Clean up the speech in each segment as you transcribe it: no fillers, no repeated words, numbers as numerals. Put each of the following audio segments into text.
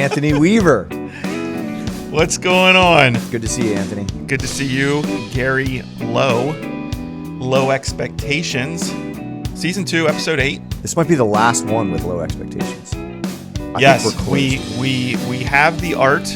Anthony Weaver. What's going on? Good to see you, Anthony. Good to see you, Gary Lowe. Low Expectations, Season 2, Episode 8. This might be the last one with low expectations. Yes, we have the art,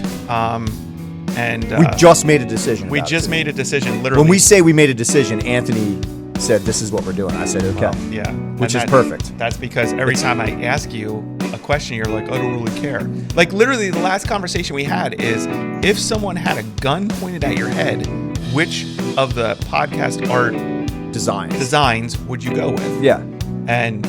and we just made a decision. We just made a decision, literally. When we say we made a decision, Anthony said, "This is what we're doing." I said, "Okay." Well, yeah, which is perfect. That's because every time I ask you a question, you're like, "I don't really care." Like literally, the last conversation we had is, if someone had a gun pointed at your head, which of the podcast art designs would you go with? Yeah, and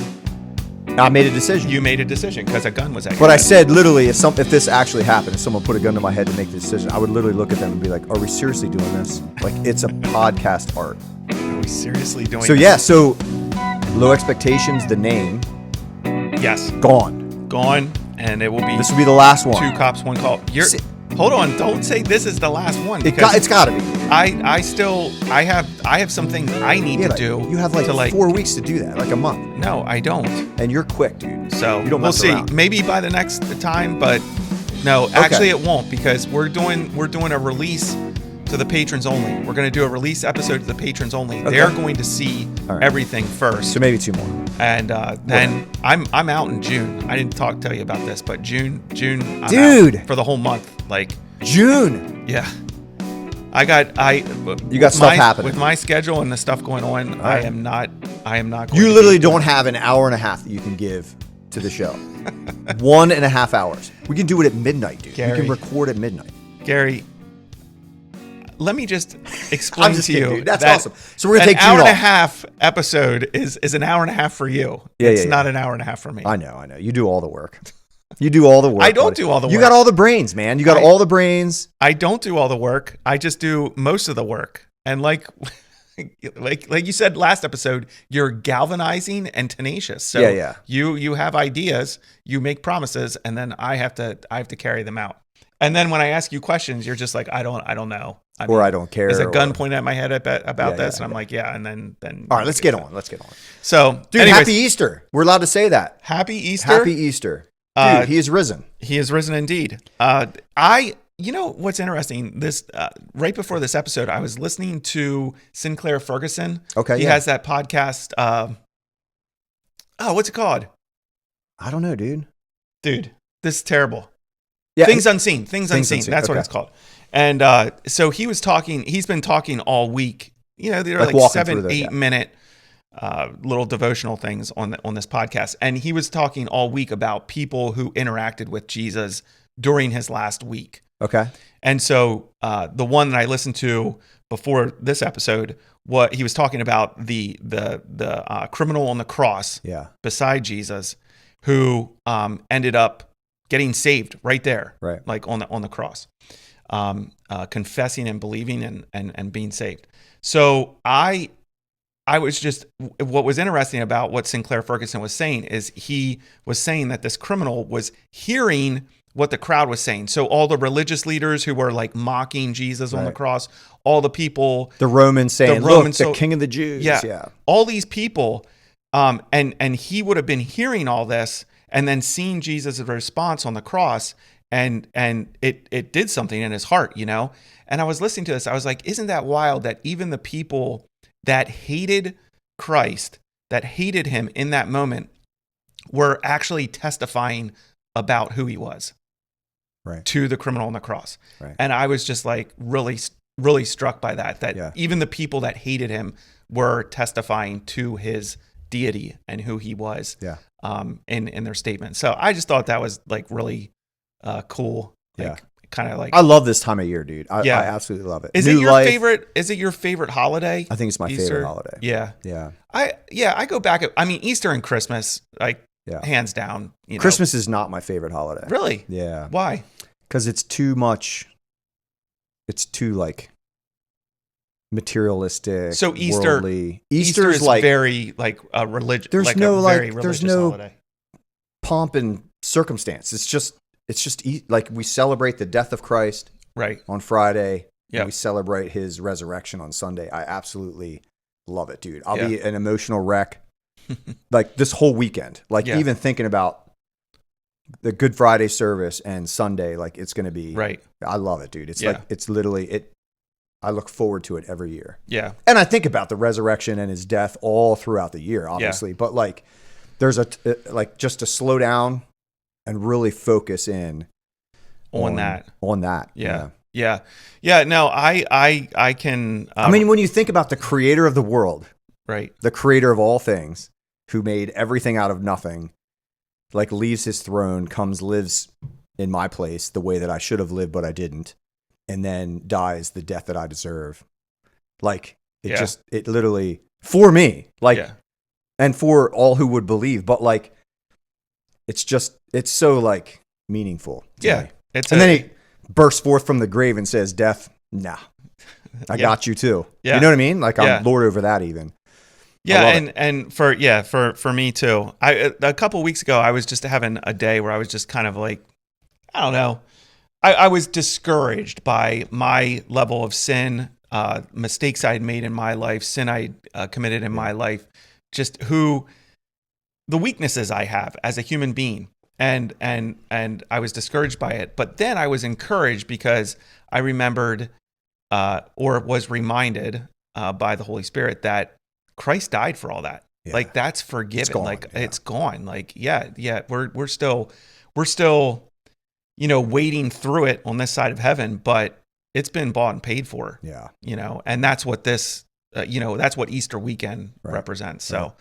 I made a decision. You made a decision because a gun was at your But head. I said, literally, if this actually happened, if someone put a gun to my head to make the decision, I would literally look at them and be like, "Are we seriously doing this? Like, it's a podcast art." Are we seriously doing So this? yeah, so Low Expectations, the name, Yes. gone, and it will be. This will be the last one. 2 cops, 1 call. Hold on, don't say this is the last one. It's got to be. I have some things I need to do. You have like 4 weeks to do that, like a month. No, I don't. And you're quick, dude. So you don't we'll mess see. around. Maybe by the next time, but no, actually it won't, because we're doing a release to the patrons only. We're going to do a release episode to the patrons only. Okay. They're going to see everything first. So maybe 2 more. And then I'm out in June. I didn't tell you about this, but June I'm dude, out for the whole month. Like June. Yeah. You got stuff happening with my schedule and the stuff going on. Right. I am not going You literally don't have an hour and a half that you can give to the show. 1.5 hours. We can do it at midnight, dude. Gary, we can record at midnight. Gary, let me just explain to you. Dude. That's awesome. So we're gonna take an hour and a half episode is an hour and a half for you. It's not an hour and a half for me. I know. You do all the work. You do all the work. I don't do all the work. You got all the brains, man. You got all the brains. I don't do all the work. I just do most of the work. And like you said last episode, you're galvanizing and tenacious. So you have ideas, you make promises, and then I have to carry them out. And then when I ask you questions, you're just like, I don't know. I don't care. There's a gun pointed at my head about this, and I'm like, yeah. And then all right, let's get on. So, dude, anyways, happy Easter. We're allowed to say that. Happy Easter. Happy Easter. Dude, he is risen. He is risen indeed. You know what's interesting? This right before this episode, I was listening to Sinclair Ferguson. Okay, he has that podcast. What's it called? I don't know, dude. Dude, this is terrible. Yeah, Things Unseen. That's what it's called. And so he's been talking all week. You know, they're like 7-8 minute little devotional things on this podcast. And he was talking all week about people who interacted with Jesus during his last week. Okay. And so the one that I listened to before this episode, what he was talking about the criminal on the cross beside Jesus, who ended up getting saved right there, like on the cross, confessing and believing and being saved. So I was just, what was interesting about what Sinclair Ferguson was saying is he was saying that this criminal was hearing what the crowd was saying. So all the religious leaders who were like mocking Jesus on the cross, all the people, the Romans saying, "Look, the King of the Jews." Yeah. All these people, and he would have been hearing all this and then seeing Jesus' response on the cross, and it did something in his heart, you know? And I was listening to this, I was like, isn't that wild that even the people that hated Christ, that hated him in that moment, were actually testifying about who he was to the criminal on the cross. And I was just like really, really struck by that even the people that hated him were testifying to his deity and who he was in their statement. So I just thought that was like really cool. Kind of like, I love this time of year, dude. I absolutely love it. Is it your favorite holiday? I think it's my favorite holiday. Yeah. I go back. I mean, Easter and Christmas, like hands down. Christmas is not my favorite holiday. Really? Yeah. Why? Because it's too much. It's too like materialistic. So Easter is like very like a religion. There's like no a very like there's no holiday. Pomp and circumstance. It's just like we celebrate the death of Christ on Friday. Yeah. And we celebrate his resurrection on Sunday. I absolutely love it, dude. I'll be an emotional wreck like this whole weekend. Like even thinking about the Good Friday service and Sunday, like it's going to be right. I love it, dude. It's like, it's literally it. I look forward to it every year. Yeah. And I think about the resurrection and his death all throughout the year, obviously, but like there's like just to slow down and really focus in on that. Yeah. No, I can. I mean, when you think about the creator of the world, right, the creator of all things, who made everything out of nothing, like leaves his throne, comes, lives in my place the way that I should have lived, but I didn't, and then dies the death that I deserve. Like it literally for me, like, and for all who would believe, but like, it's so like meaningful. To me. And then he bursts forth from the grave and says, "Death, nah, I got you too." You know what I mean? Like I'm Lord over that even. Yeah, and for me too. A couple weeks ago, I was just having a day where I was just kind of like, I don't know. I was discouraged by my level of sin, mistakes I had made in my life, sin I committed in my life, just the weaknesses I have as a human being. And I was discouraged by it. But then I was encouraged because I remembered or was reminded by the Holy Spirit that Christ died for all that. Yeah. Like that's forgiven. It's gone, it's gone. Like, we're still, wading through it on this side of heaven, but it's been bought and paid for. Yeah. And that's what this, that's what Easter weekend represents. So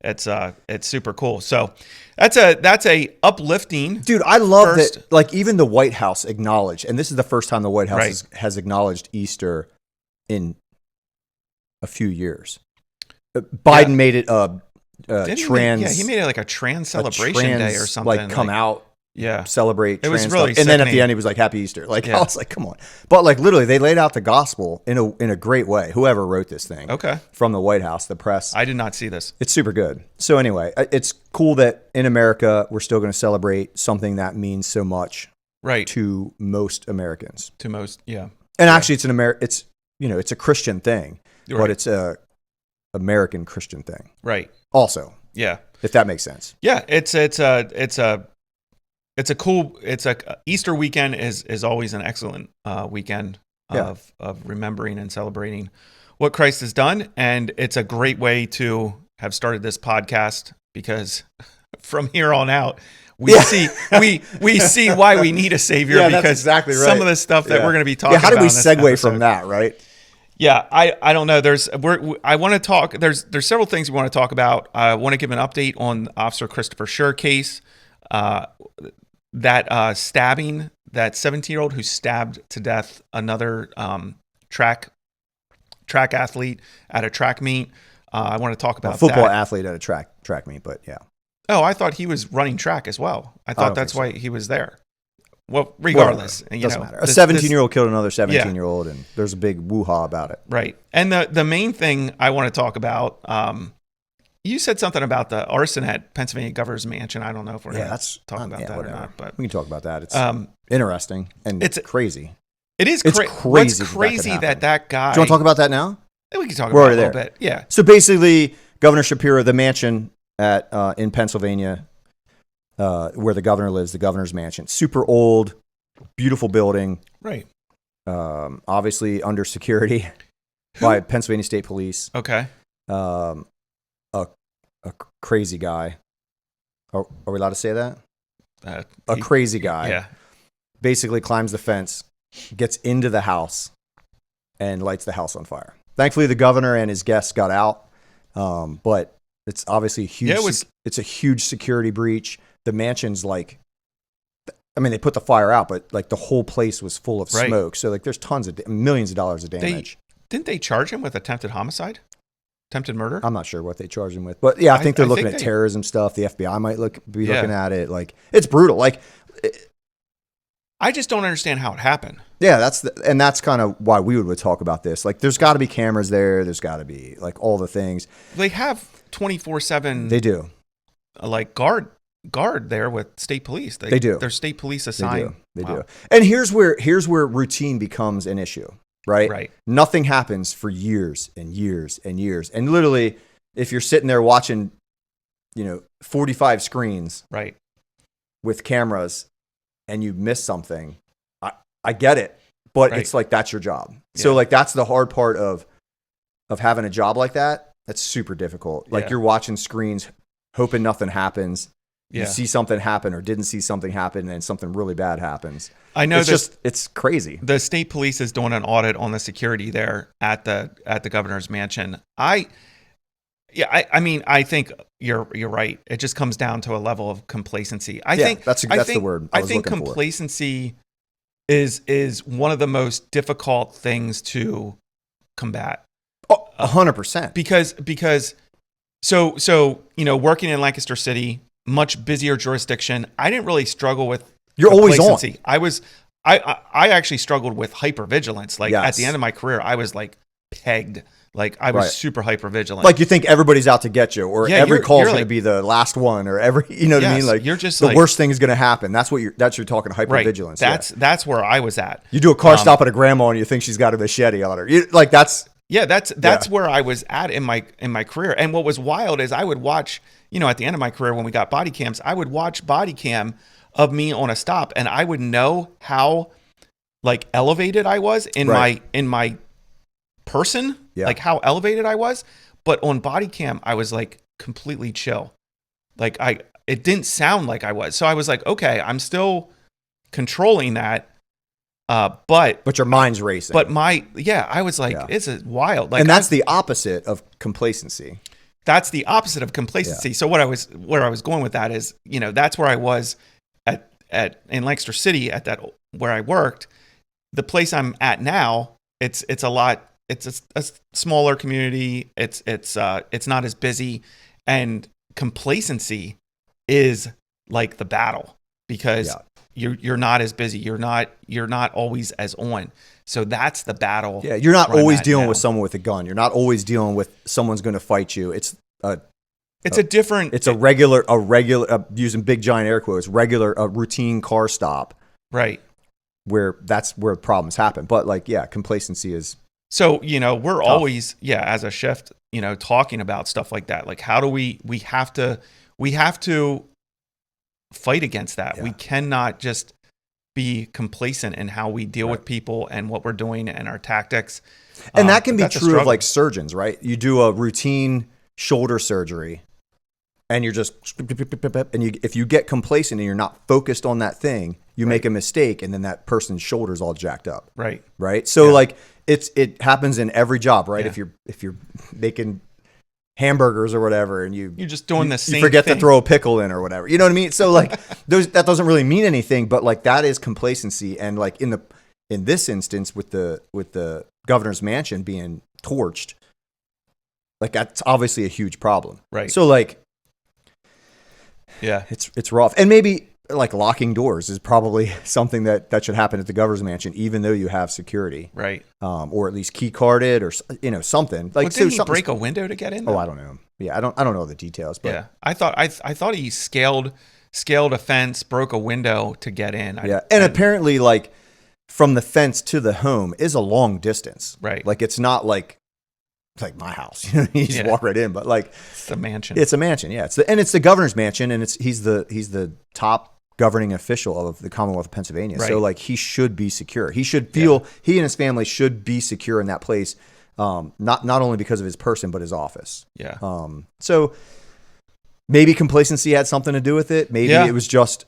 it's super cool. So that's a uplifting. Dude, I love that. Like even the White House acknowledged, and this is the first time the White House has acknowledged Easter in a few years. Biden made it he made it like a trans celebration day or something. Like come out, celebrate. It was really and then at the end he was like, "Happy Easter!" Like I was like, "Come on!" But like literally, they laid out the gospel in a great way. Whoever wrote this thing, from the White House, the press. I did not see this. It's super good. So anyway, it's cool that in America we're still going to celebrate something that means so much, to most Americans. And actually, it's it's a Christian thing, but it's a American Christian thing, also, if that makes sense. It's Easter weekend is always an excellent weekend of remembering and celebrating what Christ has done, and it's a great way to have started this podcast because from here on out we see why we need a savior. Because that's exactly right. Some of the stuff that we're going to be talking about. How do we segue from that, right? Yeah, I don't know. I want to talk. There's several things we want to talk about. I want to give an update on Officer Christopher Schurr case, that stabbing, that 17-year-old who stabbed to death another track athlete at a track meet. I want to talk about a football athlete at a track meet, but yeah. Oh, I thought he was running track as well. I thought that's why he was there. Well, regardless, doesn't matter. A 17-year-old killed another 17-year-old, and there's a big woo-ha about it. Right. And the main thing I want to talk about, you said something about the arson at Pennsylvania Governor's Mansion. I don't know if we're going to talk about that or not, but we can talk about that. It's interesting and it's crazy. It is crazy. What's crazy that guy. Do you want to talk about that now? We can talk about it a little bit. Yeah. So basically, Governor Shapiro, the mansion in Pennsylvania, where the governor lives, the governor's mansion, super old, beautiful building, right? Obviously under security by Pennsylvania State Police. Okay. A crazy guy. Are we allowed to say that? A crazy guy. Yeah. Basically climbs the fence, gets into the house, and lights the house on fire. Thankfully, the governor and his guests got out, but it's obviously a huge. It's a huge security breach. The mansion's like, I mean, they put the fire out, but like the whole place was full of smoke. So like, there's millions of dollars of damage. Didn't they charge him with attempted homicide, attempted murder? I'm not sure what they charged him with, but yeah, I think they're looking at terrorism stuff. The FBI might be looking at it. Like, it's brutal. Like, I just don't understand how it happened. Yeah, that's kind of why we would talk about this. Like, there's got to be cameras there. There's got to be like all the things. They have 24/7. They do. Like guard there with state police. They do. There's state police assigned. They do. And here's where routine becomes an issue, right? Right. Nothing happens for years and years and years. And literally, if you're sitting there watching, 45 screens, right, with cameras and you miss something, I get it, but it's like, that's your job. Yeah. So like, that's the hard part of having a job like that. That's super difficult. Like you're watching screens, hoping nothing happens. You see something happen or didn't see something happen, and something really bad happens. I know it's crazy. The state police is doing an audit on the security there at the governor's mansion. I mean, I think you're right. It just comes down to a level of complacency. I think that's the word I was looking for. Complacency is one of the most difficult things to combat. 100%. Because so working in Lancaster City, much busier jurisdiction, I didn't really struggle with complacency. Always on. I actually struggled with hypervigilance. Like at the end of my career, I was like pegged. Like I was super hypervigilant. Like you think everybody's out to get you, or every call is going to be the last one, or every what I mean? Like you're just the worst thing is going to happen. That's what you're talking hypervigilance. Right. That's where I was at. You do a car stop at a grandma and you think she's got a machete on her. That's where I was at in my career. And what was wild is I would watch, at the end of my career when we got body cams, I would watch body cam of me on a stop, and I would know how like elevated I was in my person, like how elevated I was. But on body cam, I was like completely chill. Like it didn't sound like I was. So I was like, okay, I'm still controlling that. But your mind's racing. But I was like, it's wild. Like, and that's the opposite of complacency. That's the opposite of complacency. Yeah. So where I was going with that is, that's where I was in Lancaster City where I worked. The place I'm at now, it's a smaller community. It's not as busy, and complacency is like the battle because you're not as busy. You're not always as on. So that's the battle. Yeah, you're not always dealing with someone with a gun. You're not always dealing with someone's going to fight you. It's a regular using big giant air quotes, a routine car stop. Right. Where that's where problems happen. But complacency is. So, we're tough. Always, as a shift, talking about stuff like that. Like, how do we have to fight against that. Yeah. We cannot just be complacent in how we deal with people and what we're doing and our tactics. And that can be true of like surgeons, right? You do a routine shoulder surgery and you're just, and if you get complacent and you're not focused on that thing, you make a mistake and then that person's shoulder's all jacked up. Right. Right. So it happens in every job, right? Yeah. If you're making hamburgers or whatever, and you're just doing the same you forget thing. To throw a pickle in or whatever, you know what I mean? So that doesn't really mean anything, but that is complacency. And in this instance with the governor's mansion being torched, that's obviously a huge problem, right? So it's rough. And maybe locking doors is probably something that should happen at the governor's mansion, even though you have security, right? Or at least key carded or something. Didn't he break a window to get in? Oh, I don't know. Yeah, I don't know the details. But yeah, I thought he scaled a fence, broke a window to get in. And apparently, from the fence to the home is a long distance, right? It's not like my house. You just walk right in, but it's a mansion. It's a mansion, yeah. It's the governor's mansion, and he's the top governing official of the Commonwealth of Pennsylvania. Right. So he should be secure. He should feel he and his family should be secure in that place, not only because of his person but his office. Yeah. So maybe complacency had something to do with it. Maybe it was just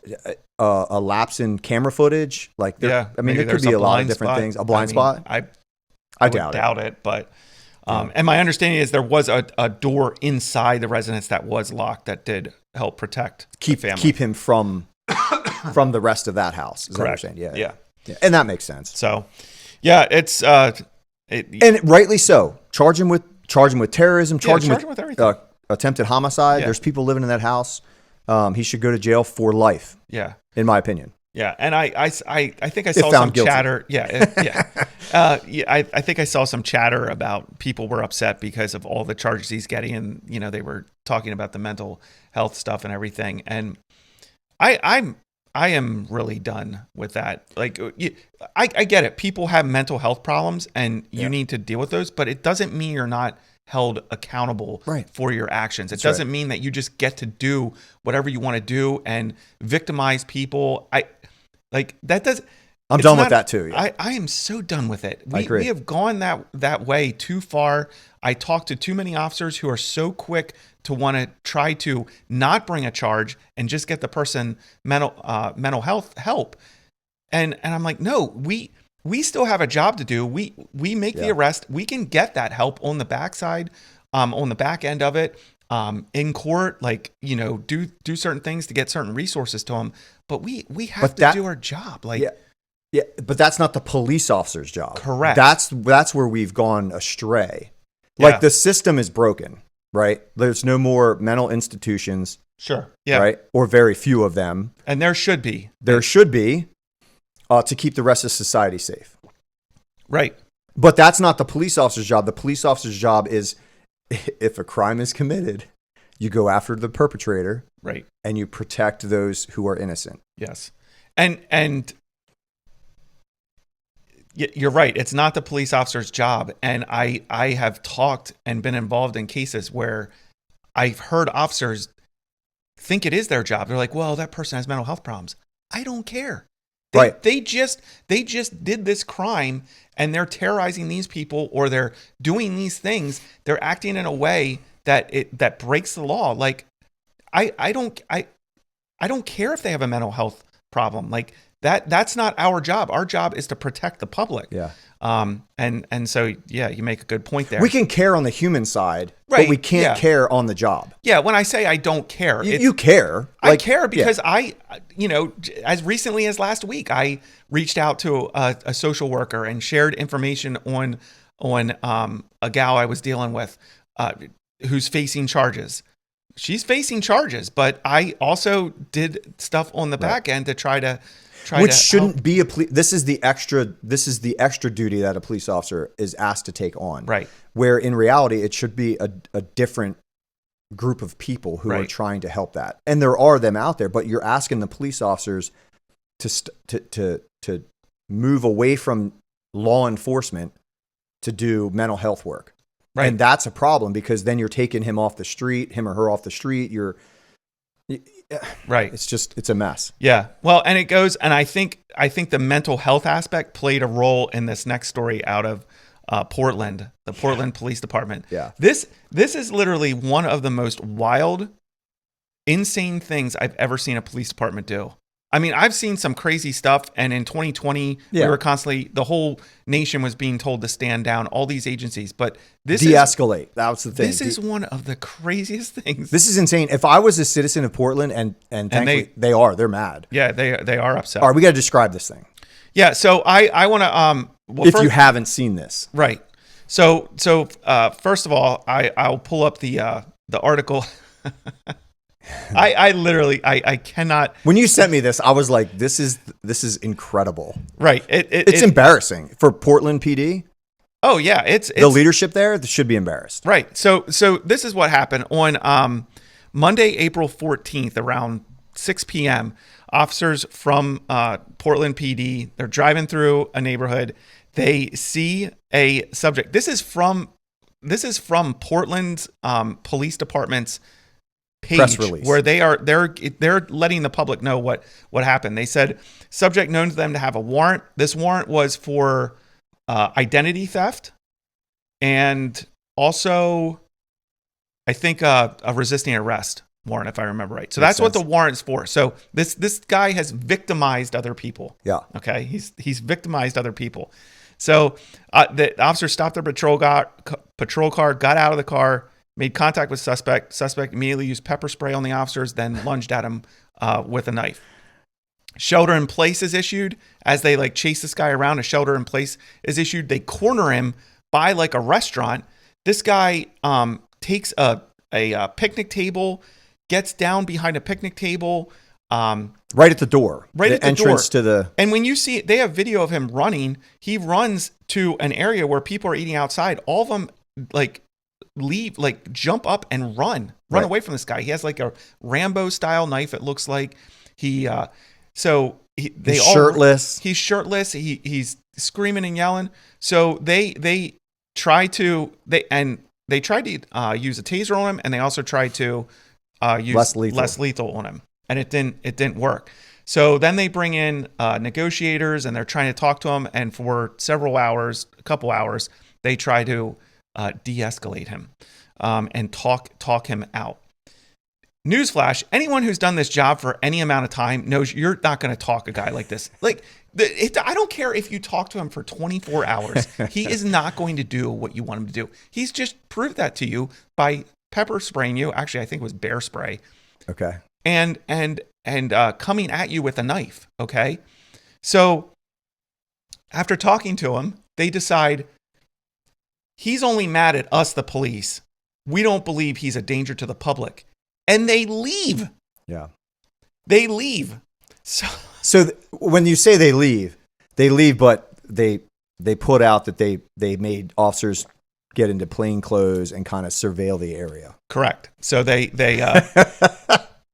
a lapse in camera footage. There could be a lot of different things. A blind spot. I doubt it, but. And my understanding is there was a door inside the residence that was locked that did help protect the family. Keep him from the rest of that house. Is correct. That what you're saying? Yeah. And that makes sense. So, it's and rightly so. Charge him with terrorism. Charge him with everything. Attempted homicide. Yeah. There's people living in that house. He should go to jail for life. Yeah. In my opinion. Yeah, and I think I saw some chatter. I think I saw some chatter about people were upset because of all the charges he's getting, and they were talking about the mental health stuff and everything. And I am really done with that. I get it. People have mental health problems, and you need to deal with those, but it doesn't mean you're not held accountable for your actions. It That's doesn't mean that you just get to do whatever you want to do and victimize people. I'm done with that too. Yeah. I am so done with it. I agree. We have gone that way too far. I talk to too many officers who are so quick to want to try to not bring a charge and just get the person mental health help. And I'm like, no, we still have a job to do. We make the arrest. We can get that help on the backside, on the back end of it, in court, do certain things to get certain resources to them. But we have to do our job. Yeah, but that's not the police officer's job. Correct. That's where we've gone astray. Like the system is broken, right? There's no more mental institutions. Sure. Yeah. Right? Or very few of them. And there should be. There should be to keep the rest of society safe. Right. But that's not the police officer's job. The police officer's job is, if a crime is committed, you go after the perpetrator. Right. And you protect those who are innocent. Yes. And you're right. It's not the police officer's job. And I have talked and been involved in cases where I've heard officers think it is their job. They're like, well, that person has mental health problems. I don't care. They just did this crime and they're terrorizing these people, or they're doing these things. They're acting in a way that breaks the law. Like I don't care if they have a mental health problem. Like that's not our job. Our job is to protect the public. Yeah. And so, yeah, you make a good point there. We can care on the human side, but we can't care on the job. Yeah. When I say I don't care, you care. I care because as recently as last week, I reached out to a social worker and shared information on a gal I was dealing with, who's facing charges. She's facing charges, but I also did stuff on the back end to try to shouldn't be this is the extra duty that a police officer is asked to take on. Right. Where in reality it should be a different group of people who are trying to help that. And there are them out there, but you're asking the police officers to move away from law enforcement to do mental health work. Right. And that's a problem, because then you're taking him or her off the street. Right. It's a mess. Yeah. Well, and it goes, and I think the mental health aspect played a role in this next story out of Portland, the Portland Police Department. Yeah. This is literally one of the most wild, insane things I've ever seen a police department do. I mean, I've seen some crazy stuff, and in 2020, we were constantly, the whole nation was being told to stand down, all these agencies, but de-escalate. That's the thing. This is one of the craziest things. This is insane. If I was a citizen of Portland, and thankfully they're mad. Yeah, they are upset. All right, we got to describe this thing. Yeah, so I want to, if you haven't seen this. Right. So first of all, I'll pull up the article. I literally cannot. When you sent me this, I was like, this is incredible. Right. It's embarrassing for Portland PD. Oh yeah, it's the leadership there should be embarrassed. Right. So this is what happened on Monday, April 14th, around 6 p.m. Officers from Portland PD, they're driving through a neighborhood. They see a subject. This is from Portland's police department's page, press release, where they're letting the public know what happened. They said subject known to them to have a warrant. This warrant was for identity theft, and also I think a resisting arrest warrant, if I remember right. So that's what the warrant's for. So this guy has victimized other people. Yeah. Okay. He's victimized other people. So the officer stopped their patrol car, got out of the car, made contact with suspect. Suspect immediately used pepper spray on the officers, then lunged at him with a knife. Shelter in place is issued. As they chase this guy around, a shelter in place is issued. They corner him by a restaurant. This guy takes a picnic table, gets down behind a picnic table. Right at the door. Right the at the entrance door. To the. And when you see, they have video of him running. He runs to an area where people are eating outside. All of them leave, jump up and run away from this guy. He has a Rambo style knife. It looks like he's shirtless. He's shirtless. He's screaming and yelling. So they try to, and they tried to use a taser on him, and they also tried to use less lethal on him, and it didn't work. So then they bring in negotiators, and they're trying to talk to him, and for a couple hours, they try to de-escalate him and talk him out. Newsflash, anyone who's done this job for any amount of time knows you're not going to talk a guy like this. Like, I don't care if you talk to him for 24 hours. He is not going to do what you want him to do. He's just proved that to you by pepper spraying you. Actually, I think it was bear spray. Okay. And coming at you with a knife. Okay. So after talking to him, they decide he's only mad at us, the police. We don't believe he's a danger to the public. And they leave. Yeah. They leave. So when you say they leave, but they put out that they made officers get into plain clothes and kind of surveil the area. Correct. So they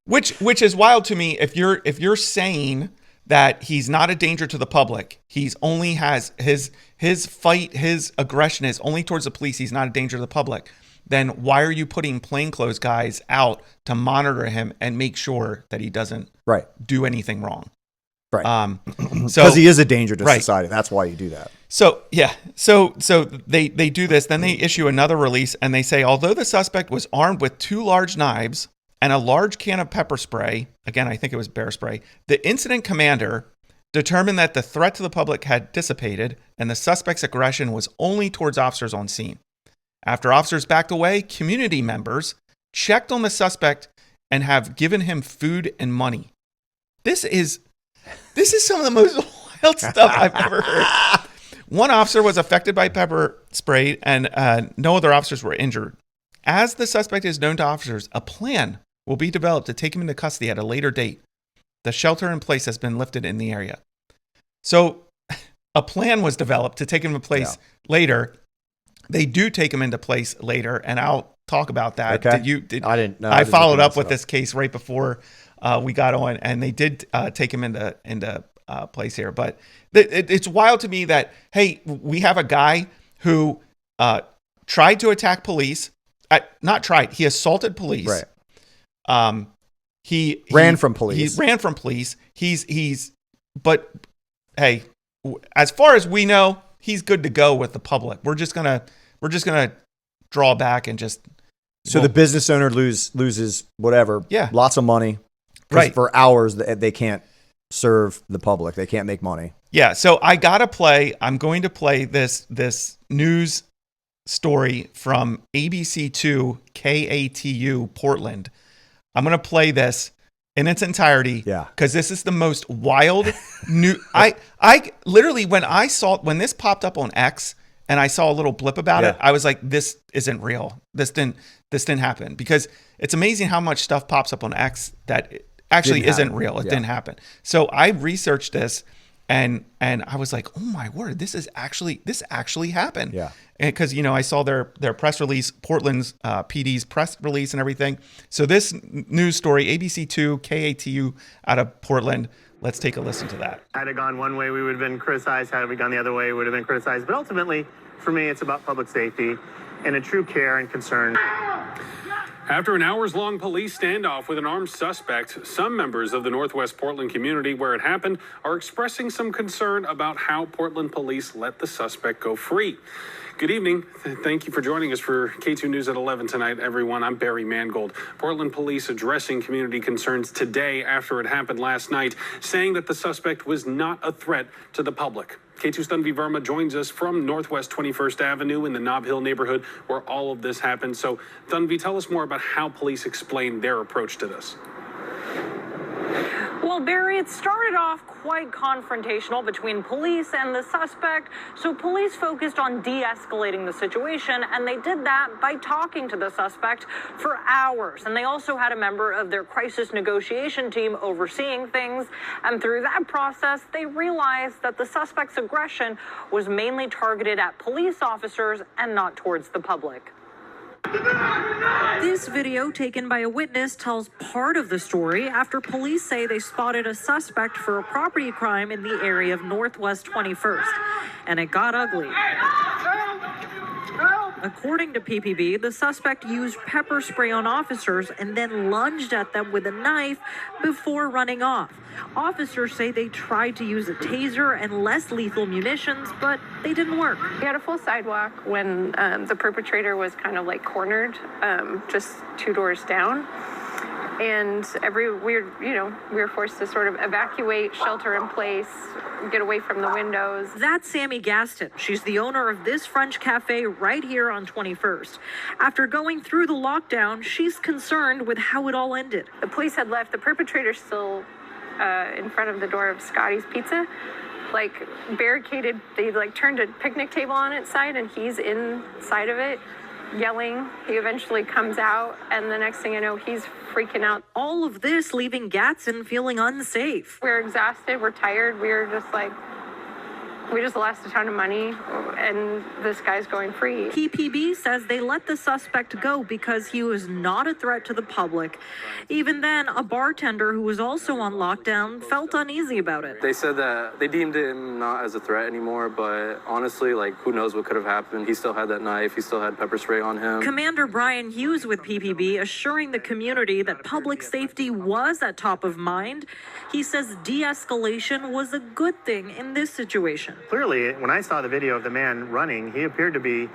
which is wild to me. If you're saying that he's not a danger to the public, he's only has his aggression is only towards the police, he's not a danger to the public, then why are you putting plainclothes guys out to monitor him and make sure that he doesn't do anything wrong? Right. Because he is a danger to society. That's why you do that. So yeah. So they do this. Then they issue another release, and they say, although the suspect was armed with 2 large knives and a large can of pepper spray, again, I think it was bear spray, the incident commander determined that the threat to the public had dissipated and the suspect's aggression was only towards officers on scene. After officers backed away, community members checked on the suspect and have given him food and money. This is some of the most wild stuff I've ever heard. One officer was affected by pepper spray, and no other officers were injured. As the suspect is known to officers, a plan will be developed to take him into custody at a later date. The shelter in place has been lifted in the area. So a plan was developed to take him into place later. They do take him into place later, and I'll talk about that. Okay. I didn't know. I followed up with this case right before we got on, and they did take him into place here. But it's wild to me that, hey, we have a guy who tried to attack police. He assaulted police. Right. He ran from police. He ran from police. But hey, as far as we know, he's good to go with the public. We're just gonna draw back and just. So the business owner loses whatever. Yeah. Lots of money. Right. For hours they can't serve the public. They can't make money. Yeah. So I'm going to play this news story from ABC2 KATU Portland. I'm going to play this in its entirety. Yeah. Because this is the most wild new. I literally, when this popped up on X and I saw a little blip about it, I was like, this isn't real. This didn't happen, because it's amazing how much stuff pops up on X that actually isn't real. It didn't happen. So I researched this and I was like, oh my word, this actually happened. Yeah. Because, I saw their press release, Portland's PD's press release and everything. So this news story, ABC2 KATU out of Portland. Let's take a listen to that. Had it gone one way, we would have been criticized. Had we gone the other way, we would have been criticized. But ultimately, for me, it's about public safety and a true care and concern. After an hours-long police standoff with an armed suspect, some members of the Northwest Portland community where it happened are expressing some concern about how Portland police let the suspect go free. Good evening. Thank you for joining us for KATU News at 11 tonight, everyone. I'm Barry Mangold. Portland police addressing community concerns today after it happened last night, saying that the suspect was not a threat to the public. KATU's Tanvi Verma joins us from Northwest 21st Avenue in the Nob Hill neighborhood where all of this happened. So, Tanvi, tell us more about how police explained their approach to this. Well, Barry, it started off quite confrontational between police and the suspect, so police focused on de-escalating the situation, and they did that by talking to the suspect for hours. And they also had a member of their crisis negotiation team overseeing things, and through that process, they realized that the suspect's aggression was mainly targeted at police officers and not towards the public. This video taken by a witness tells part of the story after police say they spotted a suspect for a property crime in the area of Northwest 21st, and it got ugly. According to PPB, the suspect used pepper spray on officers and then lunged at them with a knife before running off. Officers say they tried to use a taser and less lethal munitions, but they didn't work. We had a full sidewalk when the perpetrator was kind of like cornered, just 2 doors down. And we were forced to sort of evacuate, shelter in place, get away from the windows. That's Sammy Gaston. She's the owner of this French cafe right here on 21st. After going through the lockdown, she's concerned with how it all ended. The police had left. The perpetrator's still in front of the door of Scotty's Pizza, like barricaded. They like turned a picnic table on its side, and he's inside of it, yelling. He eventually comes out, and the next thing I know, he's freaking out. All of this leaving Gatson feeling unsafe. We're exhausted, we're tired, we're just like, we just lost a ton of money, and this guy's going free. PPB says they let the suspect go because he was not a threat to the public. Even then, a bartender who was also on lockdown felt uneasy about it. They said that they deemed him not as a threat anymore, but honestly, like, who knows what could have happened. He still had that knife. He still had pepper spray on him. Commander Brian Hughes with PPB assuring the community that public safety was at top of mind. He says de-escalation was a good thing in this situation. Clearly, when I saw the video of the man running, he appeared to be,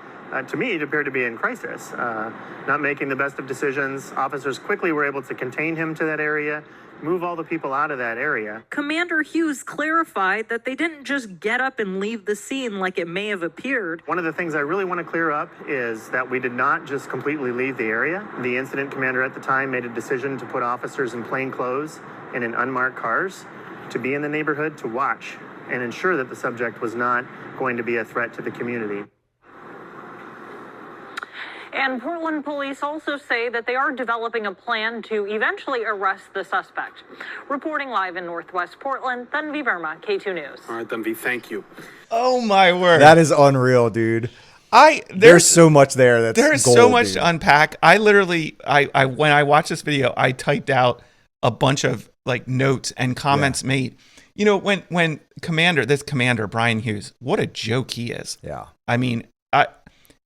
to me, it appeared to be in crisis, not making the best of decisions. Officers quickly were able to contain him to that area, move all the people out of that area. Commander Hughes clarified that they didn't just get up and leave the scene like it may have appeared. One of the things I really want to clear up is that we did not just completely leave the area. The incident commander at the time made a decision to put officers in plain clothes and in unmarked cars to be in the neighborhood to watch and ensure that the subject was not going to be a threat to the community. And Portland police also say that they are developing a plan to eventually arrest the suspect. Reporting live in Northwest Portland, Tanvi Verma, KATU News. All right, Tanvi, thank you. Oh my word. That is unreal, dude. There's so much there. There's gold, so much dude. to unpack. I literally, when I watched this video, I typed out a bunch of like notes and comments made. You know, when this commander, Brian Hughes, what a joke he is. Yeah. I mean,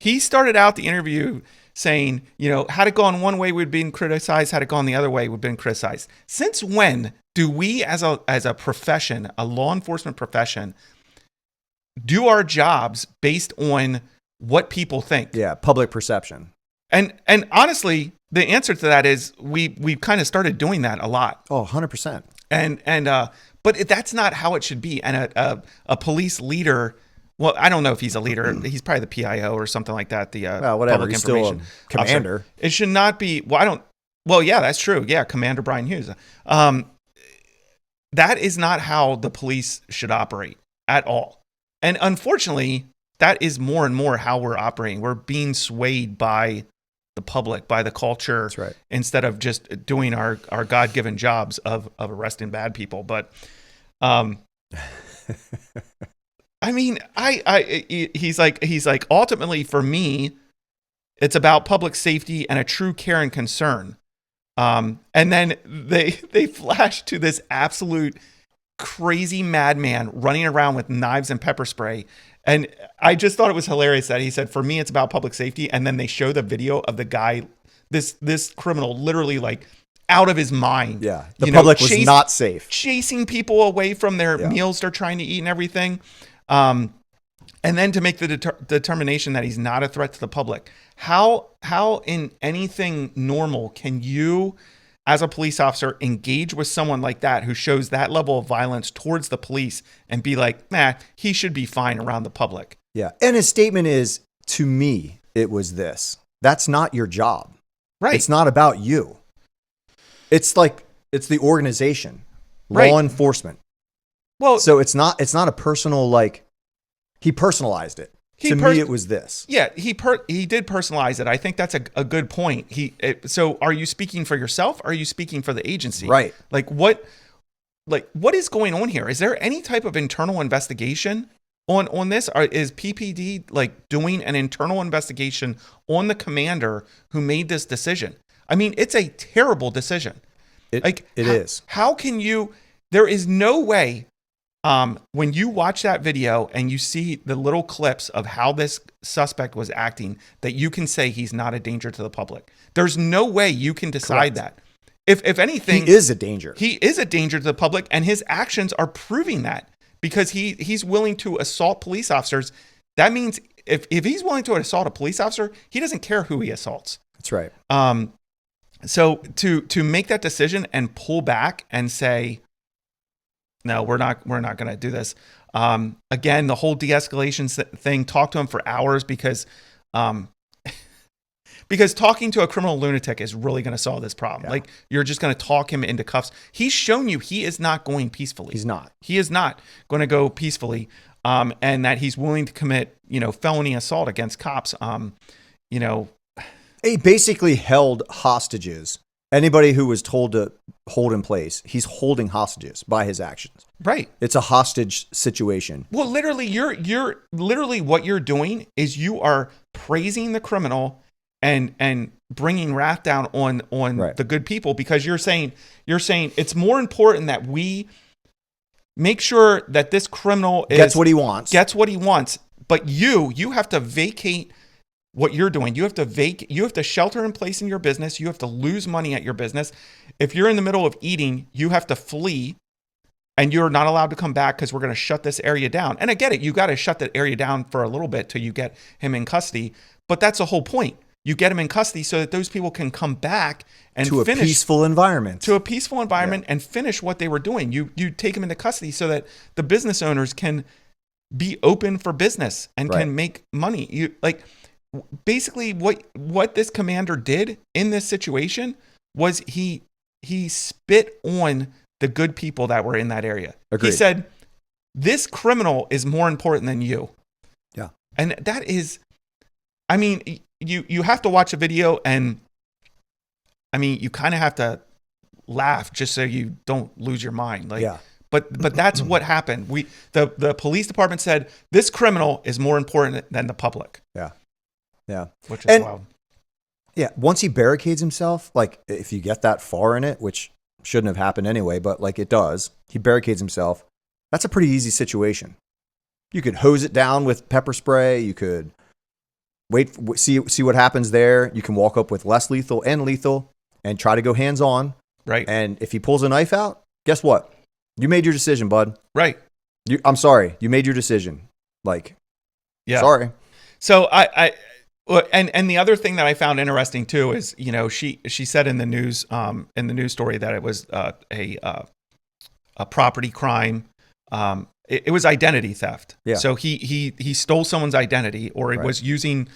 he started out the interview saying, you know, had it gone one way, we'd been criticized. Had it gone the other way, we'd been criticized. Since when do we as a profession, a law enforcement profession, do our jobs based on what people think? Yeah, public perception. And honestly, the answer to that is we've kind of started doing that a lot. Oh, 100%. But that's not how it should be. And a police leader, well, I don't know if he's a leader. He's probably the PIO or something like that. The whatever. public He's information still a commander. officer. It should not be. Well, yeah, that's true. Yeah, Commander Brian Hughes. That is not how the police should operate at all. And unfortunately, that is more and more how we're operating. We're being swayed by the public, by the culture. That's right. Instead of just doing our God-given jobs of arresting bad people. But I mean, he's like ultimately for me, it's about public safety and a true care and concern. And then they flash to this absolute crazy madman running around with knives and pepper spray. And I just thought it was hilarious that he said, for me, it's about public safety. And then they show the video of the guy, this criminal literally like out of his mind. Yeah. The public was not safe. Chasing people away from their meals they're trying to eat and everything. And then to make the determination that he's not a threat to the public. How in anything normal can you, as a police officer, engage with someone like that who shows that level of violence towards the police and be like, he should be fine around the public? Yeah. And his statement is, to me, it was this. That's not your job. Right. It's not about you. It's the organization, Right. law enforcement. Well, So it's not a personal, like, he personalized it. To me, it was this. Yeah, he did personalize it. I think that's a good point. So are you speaking for yourself? Or are you speaking for the agency? Right. What is going on here? Is there any type of internal investigation on this? Is PPD like doing an internal investigation on the commander who made this decision? I mean, it's a terrible decision. It is. How can you? There is no way when you watch that video and you see the little clips of how this suspect was acting, that you can say he's not a danger to the public. There's no way you can decide that. If anything, he is a danger. He is a danger to the public, and his actions are proving that, because he's willing to assault police officers. That means if he's willing to assault a police officer, he doesn't care who he assaults. That's right. So to make that decision and pull back and say, no, we're not going to do this. Again, the whole de-escalation thing, talk to him for hours, because talking to a criminal lunatic is really going to solve this problem. Yeah. Like, you're just going to talk him into cuffs. He's shown you he is not going peacefully. He's not. He is not going to go peacefully. And that he's willing to commit, felony assault against cops. He basically held hostages. Anybody who was told to hold in place, he's holding hostages by his actions. Right. It's a hostage situation. Well, literally, you're literally what you're doing is you are praising the criminal and bringing wrath down on right. the good people, because you're saying it's more important that we make sure that this criminal gets what he wants. But you have to vacate what you're doing. You have to shelter in place in your business. You have to lose money at your business. If you're in the middle of eating, you have to flee, and you're not allowed to come back because we're going to shut this area down. And I get it. You got to shut that area down for a little bit till you get him in custody. But that's the whole point. You get him in custody so that those people can come back and finish a peaceful environment. And finish what they were doing. You take them into custody so that the business owners can be open for business and right. can make money. Basically what this commander did in this situation was he spit on the good people that were in that area. Agreed. He said, this criminal is more important than you. Yeah. And that is, you have to watch a video, and you kind of have to laugh just so you don't lose your mind. Yeah. But that's what happened. The police department said this criminal is more important than the public. Yeah. Yeah. Which is wild. Yeah. Once he barricades himself, like, if you get that far in it, which shouldn't have happened anyway, but like it does, he barricades himself. That's a pretty easy situation. You could hose it down with pepper spray. You could see what happens there. You can walk up with less lethal and lethal and try to go hands on. Right. And if he pulls a knife out, guess what? You made your decision, bud. Right. I'm sorry. You made your decision. Sorry. So and the other thing that I found interesting too is, she said in the news story that it was a property crime. It was identity theft. Yeah. So he stole someone's identity, or it right. was using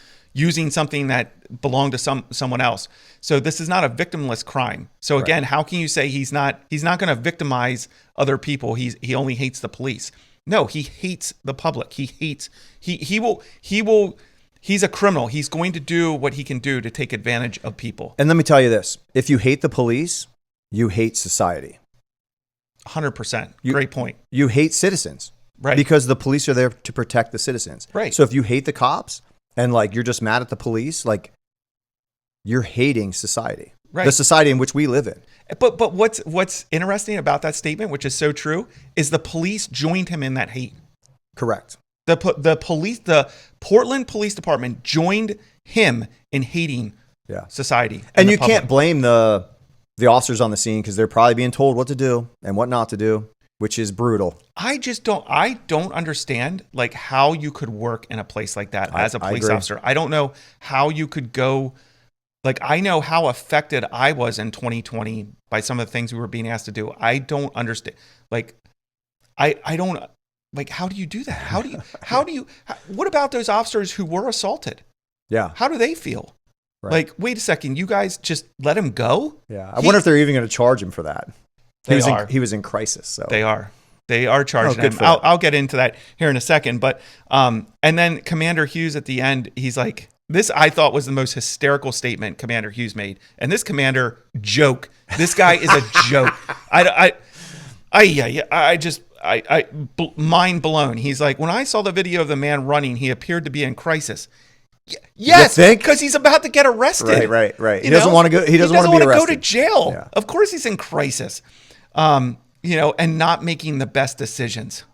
something that belonged to someone else. So this is not a victimless crime. So again, right. How can you say he's not going to victimize other people? He only hates the police. No, he hates the public. He's a criminal. He's going to do what he can do to take advantage of people. And let me tell you this, if you hate the police, you hate society. 100%. Great point. You hate citizens. Right. Because the police are there to protect the citizens. Right. So if you hate the cops and you're just mad at the police, you're hating society. Right. The society in which we live in. But what's interesting about that statement, which is so true, is the police joined him in that hate. Correct. The Portland Police Department joined him in hating society. And you can't blame the officers on the scene, because they're probably being told what to do and what not to do, which is brutal. I don't understand how you could work in a place like that as a police officer. I don't know how you could go. I know how affected I was in 2020 by some of the things we were being asked to do. I don't understand. I don't. How do you do that? What about those officers who were assaulted? Yeah. How do they feel? Right. Wait a second, you guys just let him go? Yeah. I wonder if they're even going to charge him for that. He was in crisis. So they are charging him. I'll get into that here in a second. But and then Commander Hughes at the end, he's like, this I thought was the most hysterical statement Commander Hughes made. And this commander joke. This guy is a joke. Mind blown. He's like, when I saw the video of the man running, he appeared to be in crisis. Yes, because he's about to get arrested. Right. He doesn't want to go. He doesn't want to be arrested. Go to jail. Yeah. Of course, he's in crisis. And not making the best decisions.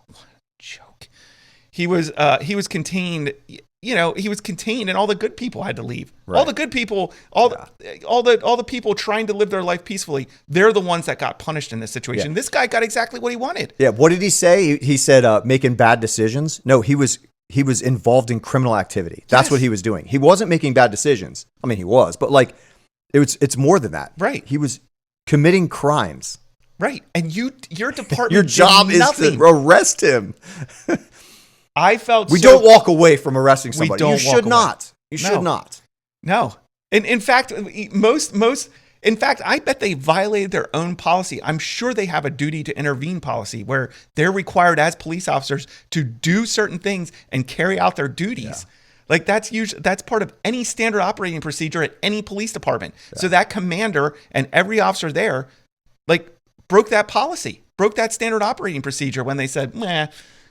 he was contained. You know, he was contained, and all the good people had to leave. Right. All the good people, all the people trying to live their life peacefully, they're the ones that got punished in this situation. Yeah. This guy got exactly what he wanted. Yeah. What did he say? He said making bad decisions. No, he was involved in criminal activity. That's what he was doing. He wasn't making bad decisions. I mean, he was, but like it's more than that. Right. He was committing crimes. Right. And your department, your job is to arrest him. I felt we don't walk away from arresting somebody. You should not. You should not. No. And in fact, in fact, I bet they violated their own policy. I'm sure they have a duty to intervene policy where they're required as police officers to do certain things and carry out their duties. Yeah. Like that's part of any standard operating procedure at any police department. Yeah. So that commander and every officer there, like, broke that policy, broke that standard operating procedure when they said,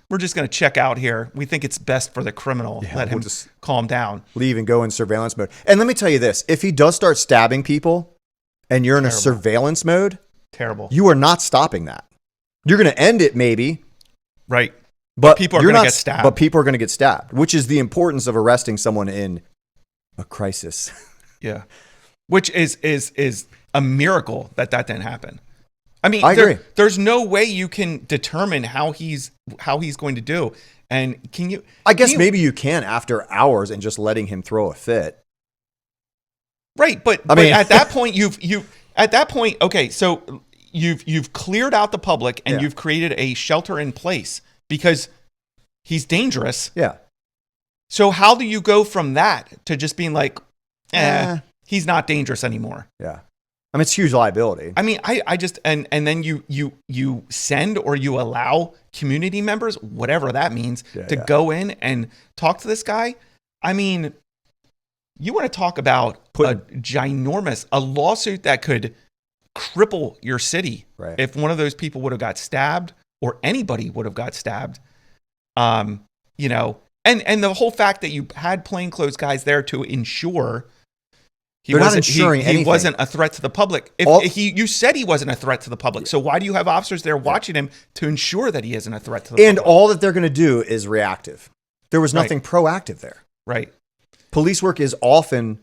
we're just going to check out here. We think it's best for the criminal. Let him just calm down. Leave and go in surveillance mode. And let me tell you this. If he does start stabbing people and you're in a surveillance mode, you are not stopping that. You're going to end it maybe. Right. But people are going to get stabbed. But people are going to get stabbed, which is the importance of arresting someone in a crisis. Yeah. Which is a miracle that didn't happen. I mean, I agree. There's no way you can determine how he's going to do. And can you? I guess maybe you can after hours and just letting him throw a fit. Right, but at that point okay, so you've cleared out the public and you've created a shelter in place because he's dangerous. Yeah. So how do you go from that to just being like, he's not dangerous anymore? Yeah. I mean, it's huge liability. I mean, I just and then you send or you allow community members, whatever that means, to go in and talk to this guy. I mean, you want to talk about a lawsuit that could cripple your city if one of those people would have got stabbed or anybody would have got stabbed. You know, and the whole fact that you had plainclothes guys there to ensure. They're not ensuring anything. He wasn't a threat to the public. You said he wasn't a threat to the public. So why do you have officers there watching him to ensure that he isn't a threat to the public? And all that they're going to do is reactive. There was nothing proactive there. Right. Police work is often,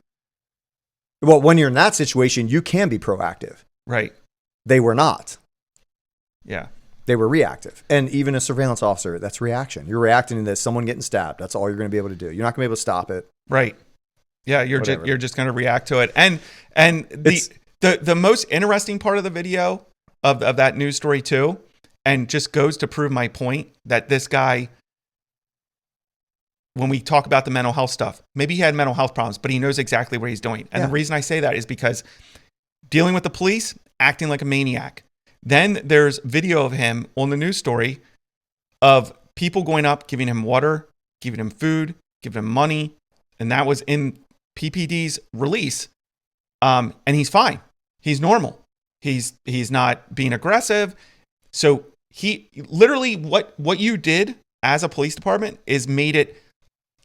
well, when you're in that situation, you can be proactive. Right. They were not. Yeah. They were reactive. And even a surveillance officer, that's reaction. You're reacting to someone getting stabbed. That's all you're going to be able to do. You're not going to be able to stop it. Right. Yeah, you're just going to react to it. And the most interesting part of the video of that news story too, and just goes to prove my point that this guy, when we talk about the mental health stuff, maybe he had mental health problems, but he knows exactly what he's doing. And the reason I say that is because dealing with the police, acting like a maniac. Then there's video of him on the news story of people going up, giving him water, giving him food, giving him money. And that was in PPD's release, and he's fine. He's normal. He's not being aggressive. So he literally what you did as a police department is made it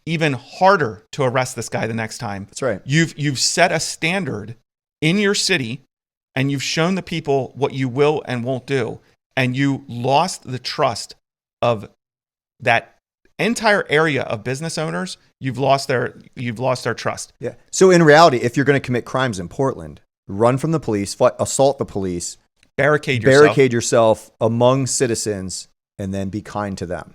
even harder to arrest this guy the next time. That's right. You've set a standard in your city, and you've shown the people what you will and won't do, and you lost the trust of that entire area of business owners. You've lost their trust. Yeah. So in reality, if you're going to commit crimes in Portland, run from the police, assault the police, barricade yourself among citizens, and then be kind to them.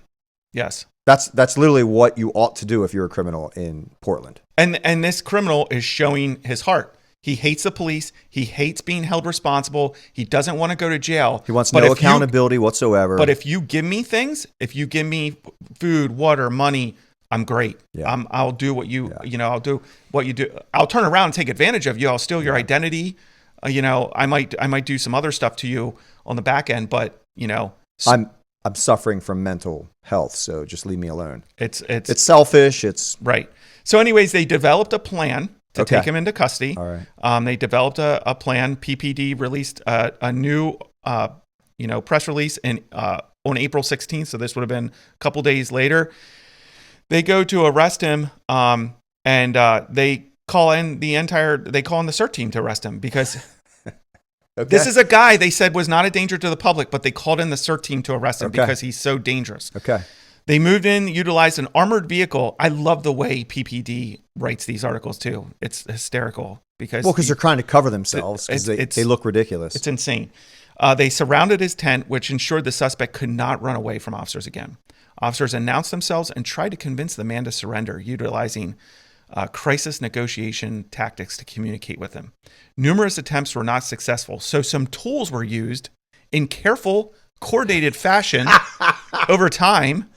Yes. That's literally what you ought to do if you're a criminal in Portland. And this criminal is showing his heart. He hates the police. He hates being held responsible. He doesn't want to go to jail. He wants no accountability whatsoever. But if you give me things, if you give me food, water, money, I'm great. Yeah. I'll do what I'll do what you do. I'll turn around and take advantage of you. I'll steal your identity. I might do some other stuff to you on the back end, but I'm suffering from mental health, so just leave me alone. It's selfish. It's right. So anyways, they developed a plan to take him into custody. All right. They developed a plan. PPD released a new press release on April 16th. So this would have been a couple days later. They go to arrest him, and they call in the CERT team to arrest him because this is a guy they said was not a danger to the public, but they called in the CERT team to arrest him because he's so dangerous. Okay. They moved in, utilized an armored vehicle. I love the way PPD writes these articles too. It's hysterical because they're trying to cover themselves because they look ridiculous. It's insane. They surrounded his tent, which ensured the suspect could not run away from officers again. Officers announced themselves and tried to convince the man to surrender, utilizing crisis negotiation tactics to communicate with him. Numerous attempts were not successful, so some tools were used in careful, coordinated fashion over time.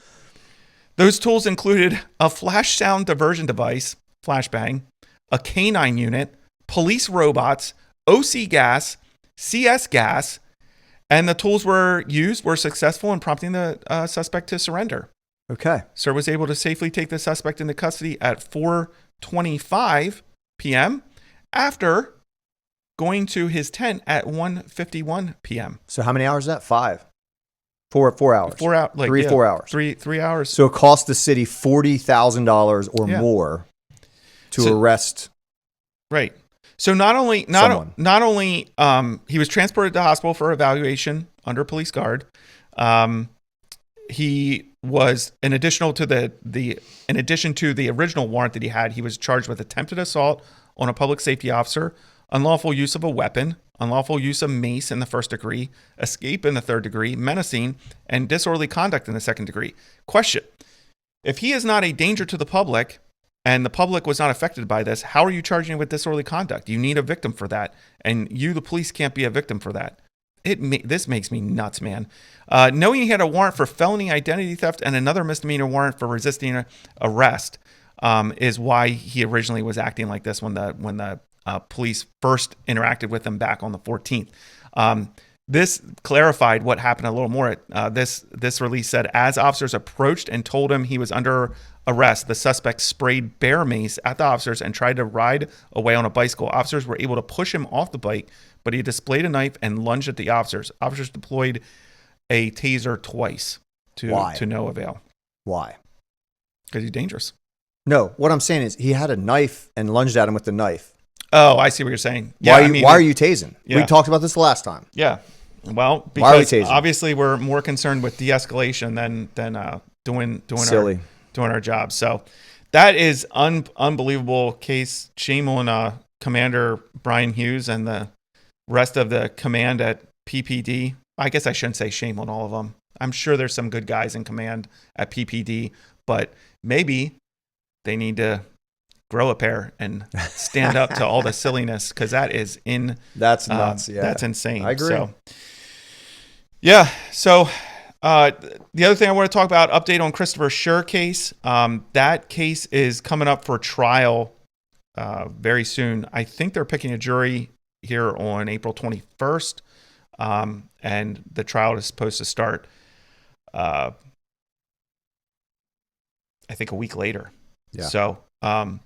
Those tools included a flash sound diversion device, flashbang, a canine unit, police robots, OC gas, CS gas, and the tools were successful in prompting the suspect to surrender. Okay. Schurr was able to safely take the suspect into custody at 4:25 p.m. after going to his tent at 1:51 p.m. So how many hours is that? 5. 4 hours. 4 hours. 4 hours. 3 hours. So it cost the city $40,000 or more to arrest. Right. So not only he was transported to the hospital for evaluation under police guard. He was in addition to the original warrant that he had, he was charged with attempted assault on a public safety officer, unlawful use of a weapon, unlawful use of mace in the 1st degree, escape in the 3rd degree, menacing, and disorderly conduct in the 2nd degree. Question: if he is not a danger to the public and the public was not affected by this, how are you charging him with disorderly conduct? You need a victim for that, and you, the police, can't be a victim for that. This makes me nuts, man. Knowing he had a warrant for felony identity theft and another misdemeanor warrant for resisting arrest is why he originally was acting like this when the police first interacted with him back on the 14th. This clarified what happened a little more. This release said, as officers approached and told him he was under arrest, the suspect sprayed bear mace at the officers and tried to ride away on a bicycle. Officers were able to push him off the bike, but he displayed a knife and lunged at the officers. Officers deployed a taser twice to no avail. Why? Because he's dangerous. No, what I'm saying is he had a knife and lunged at him with the knife. Oh, I see what you're saying. Yeah, why are you tasing? Yeah. We talked about this last time. Yeah. Well, because obviously we're more concerned with de-escalation than doing our job. So that is unbelievable case. Shame on Commander Brian Hughes and the rest of the command at PPD. I guess I shouldn't say shame on all of them. I'm sure there's some good guys in command at PPD, but maybe they need to grow a pair and stand up to all the silliness, because that is that's nuts. Yeah, that's insane. I agree. So, yeah. So the other thing I want to talk about, update on Christopher Schurr case. That case is coming up for trial very soon. I think they're picking a jury here on April 21st, and the trial is supposed to start I think a week later. Yeah. So a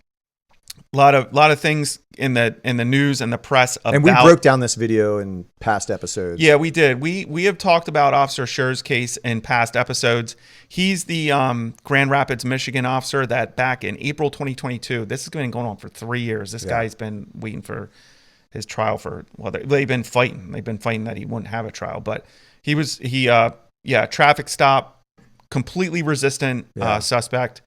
lot of things in the news and the press about, and we broke down this video in past episodes. Yeah, we did. We have talked about Officer Schurr's case in past episodes. He's the Grand Rapids, Michigan officer that back in April 2022. This has been going on for 3 years. This guy's been waiting for his trial for, well, they've been fighting. They've been fighting that he wouldn't have a trial, but he traffic stop, completely resistant suspect.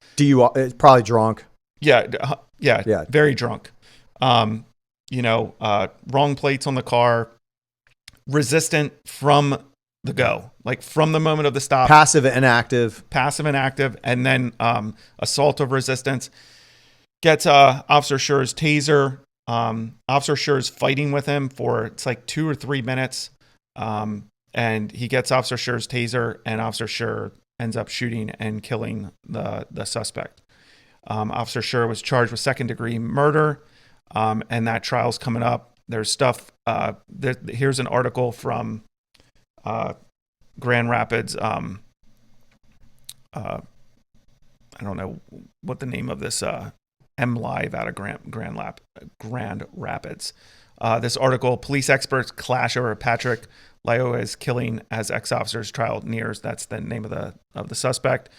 Probably drunk. Yeah, very drunk. Wrong plates on the car, resistant from the go, like from the moment of the stop. Passive and active, and then assault of resistance. Gets Officer Schurr's taser. Officer Schurr's fighting with him for it's like 2 or 3 minutes, and he gets Officer Schurr's taser, and Officer Schurr ends up shooting and killing the suspect. Officer Schurr was charged with 2nd-degree murder, and that trial's coming up. There's stuff. Here's an article from Grand Rapids. I don't know what the name of this MLive out of Grand Rapids. This article: police experts clash over Patrick Lyo's killing as ex-officer's trial nears. That's the name of the suspect.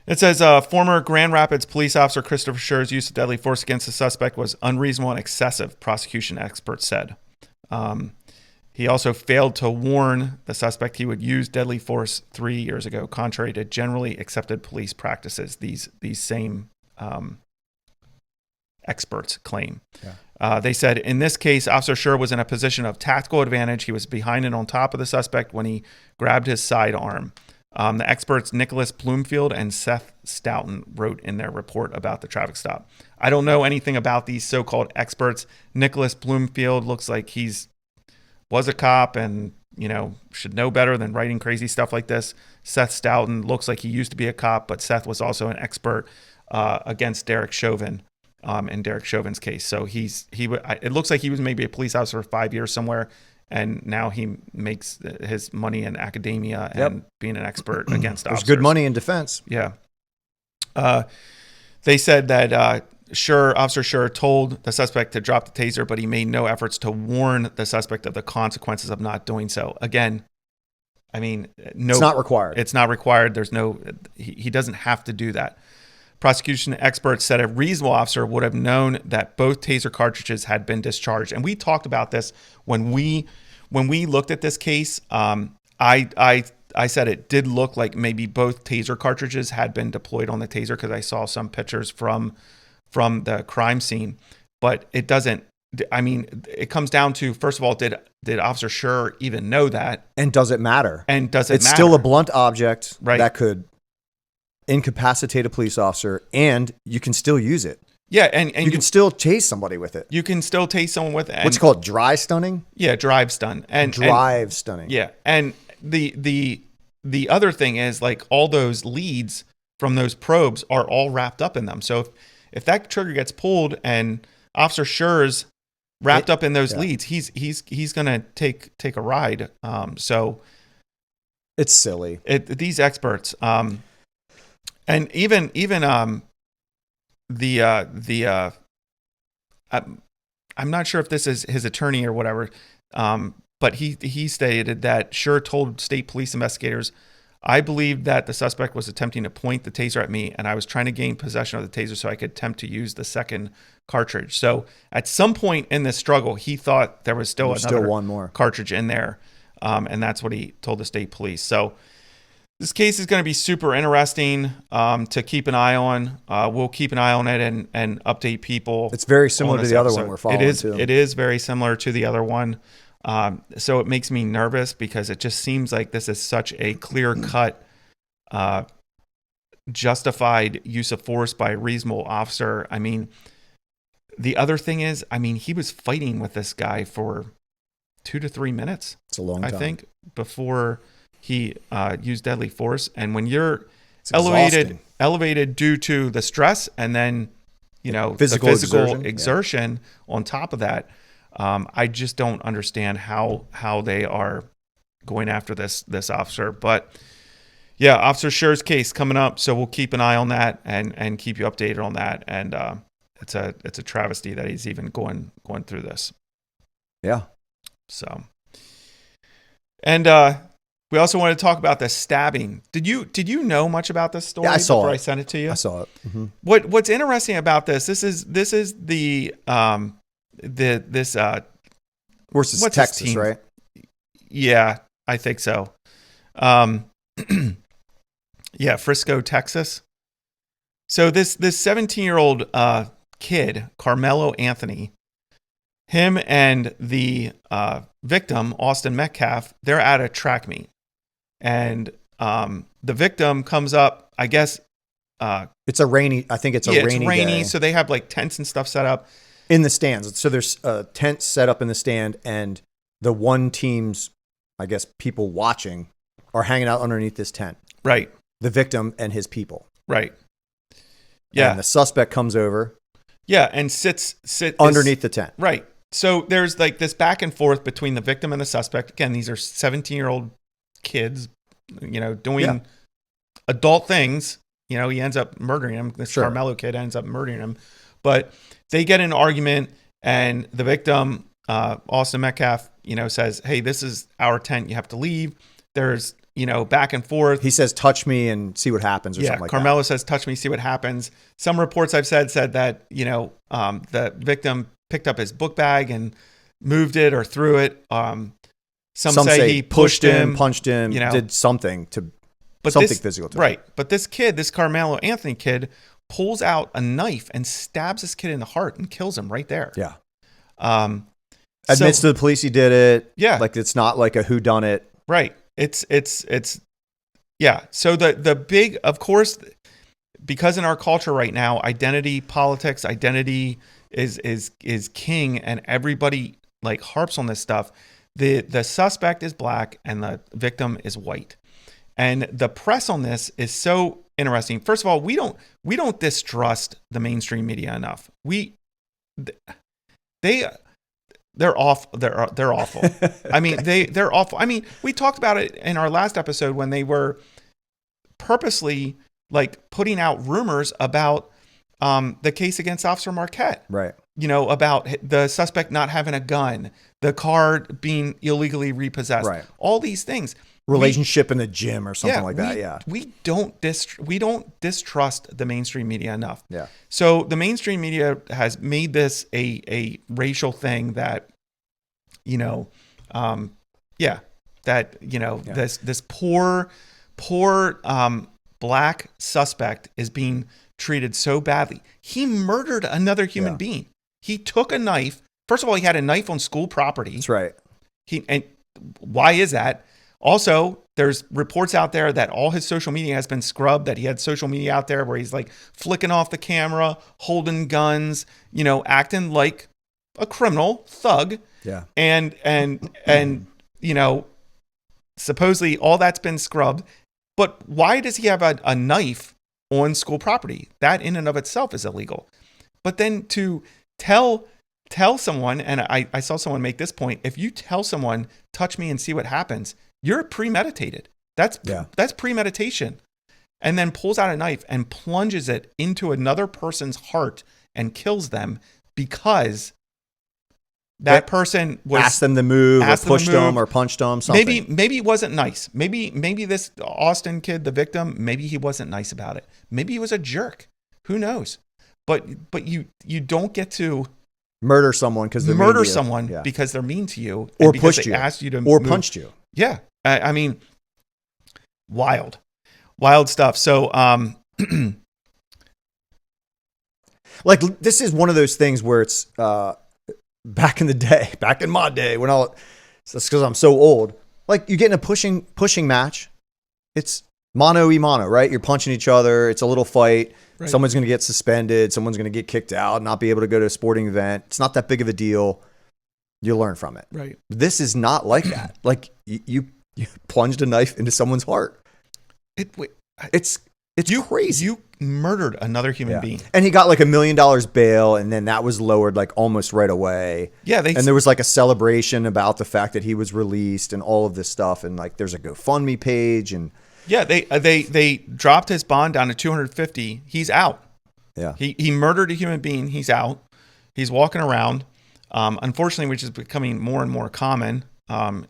It says former Grand Rapids police officer Christopher Schurr's use of deadly force against the suspect was unreasonable and excessive, prosecution experts said. He also failed to warn the suspect he would use deadly force 3 years ago, contrary to generally accepted police practices. These same experts claim. Yeah. They said, in this case, Officer Schurr was in a position of tactical advantage. He was behind and on top of the suspect when he grabbed his sidearm. The experts Nicholas Bloomfield and Seth Stoughton wrote in their report about the traffic stop. I don't know anything about these so-called experts. Nicholas Bloomfield looks like was a cop and, should know better than writing crazy stuff like this. Seth Stoughton looks like he used to be a cop, but Seth was also an expert against Derek Chauvin in Derek Chauvin's case. So it looks like he was maybe a police officer for 5 years somewhere, and now he makes his money in academia and being an expert against officers. There's good money in defense. Yeah. They said that Officer Schurr told the suspect to drop the taser, but he made no efforts to warn the suspect of the consequences of not doing so. Again, I mean, no, it's not required. It's not required. He doesn't have to do that. Prosecution experts said a reasonable officer would have known that both taser cartridges had been discharged. And we talked about this when we looked at this case. I said it did look like maybe both taser cartridges had been deployed on the taser, because I saw some pictures from the crime scene, but it doesn't. I mean, it comes down to, first of all, did Officer Schurr even know that? And does it matter? It's still a blunt object right. that could incapacitate a police officer, and you can still use it. Yeah, and you can still tase somebody with it. You can still tase someone with it. What's it called? Dry stunning? Yeah, drive stun. Stunning. Yeah, and the other thing is, like, all those leads from those probes are all wrapped up in them. So if that trigger gets pulled and Officer Schurr's wrapped up in those leads, he's gonna take a ride. So it's silly. These experts, and even I'm not sure if this is his attorney or whatever, but he stated that Schurr told state police investigators, "I believed that the suspect was attempting to point the taser at me, and I was trying to gain possession of the taser so I could attempt to use the second cartridge." So at some point in this struggle, he thought there was still one more cartridge in there, and that's what he told the state police. So this case is going to be super interesting to keep an eye on. We'll keep an eye on it and update people. It's very similar to the other one we're following, too. It is very similar to the other one. So it makes me nervous because it just seems like this is such a clear-cut, justified use of force by a reasonable officer. I mean, the other thing is, he was fighting with this guy for 2 to 3 minutes. It's a long time. I think, before he used deadly force. And when you're elevated due to the stress and then, physical exertion on top of that, I just don't understand how they are going after this officer. But yeah, Officer Schurr's case coming up, so we'll keep an eye on that and keep you updated on that. And it's a travesty that he's even going through this. Yeah. So, and we also want to talk about the stabbing. Did you know much about this story? Yeah, I saw before it. I sent it to you? I saw it. Mm-hmm. What's interesting about this is the versus Texas, right? Yeah, I think so. Yeah, Frisco, Texas. So this 17-year-old kid, Carmelo Anthony, him and the victim, Austin Metcalf, they're at a track meet, and the victim comes up. I guess it's a rainy. I think it's a rainy day. So they have like tents and stuff set up in the stands. So there's tents set up in the stand, and the one team's, I guess, people watching are hanging out underneath this tent. Right. The victim and his people. Right. Yeah. And the suspect comes over. Yeah, and sits underneath the tent. Right. So there's like this back and forth between the victim and the suspect. Again, these are 17-year-old kids, doing adult things. He ends up murdering him. This Carmelo kid ends up murdering him. But they get in an argument, and the victim, Austin Metcalf, says, "Hey, this is our tent. You have to leave." There's, back and forth. He says, "Touch me and see what happens," or something like Carmelo that. says, "Touch me, see what happens." Some reports I've said that, the victim picked up his book bag and moved it or threw it. Some say he pushed him, punched him, did something physical to him. Right. But this kid, this Carmelo Anthony kid, pulls out a knife and stabs this kid in the heart and kills him right there. Yeah. Admits to the police he did it. Yeah. Like it's not like a whodunit. Right. It's yeah. So the big, of course, because in our culture right now, identity politics, identity is king, and everybody like harps on this stuff. The suspect is black and the victim is white. And the press on this is so interesting. First of all, we don't distrust the mainstream media enough. They're awful. They're awful. I mean, they're awful. I mean, we talked about it in our last episode when they were purposely like putting out rumors about the case against Officer Marquette. Right. About the suspect not having a gun, the car being illegally repossessed. Right. All these things. Relationship in the gym or something like that. Yeah. We don't distrust the mainstream media enough. Yeah. So the mainstream media has made this a racial thing that, this poor black suspect is being treated so badly. He murdered another human being. He took a knife. First of all, he had a knife on school property. That's right. And why is that? Also, there's reports out there that all his social media has been scrubbed, that he had social media out there where he's like flicking off the camera, holding guns, acting like a criminal thug. Yeah. And supposedly all that's been scrubbed. But why does he have a knife on school property? That in and of itself is illegal. But then to tell someone, and I saw someone make this point, if you tell someone, touch me and see what happens, you're premeditated. That's premeditation. And then pulls out a knife and plunges it into another person's heart and kills them because that person was asked them to move, or pushed them, or punched them. Something. Maybe it wasn't nice. Maybe this Austin kid, the victim, maybe he wasn't nice about it. Maybe he was a jerk. Who knows? But you don't get to murder someone because because they're mean to you, or pushed you, asked you to or move. Punched you. Yeah, I mean, wild stuff. So, like this is one of those things where it's back in my day when that's because I'm so old. Like you get in a pushing match, it's mano y mano, right? You're punching each other. It's a little fight. Right. Someone's going to get suspended. Someone's going to get kicked out, not be able to go to a sporting event. It's not that big of a deal. You learn from it. Right. This is not like that. Like you plunged a knife into someone's heart. It's crazy. You murdered another human being. And he got like $1 million bail, and then that was lowered like almost right away. Yeah. And there was like a celebration about the fact that he was released and all of this stuff. And like there's a GoFundMe page and yeah, they dropped his bond down to $250. He's out. Yeah. He murdered a human being. He's out. He's walking around. Unfortunately, which is becoming more and more common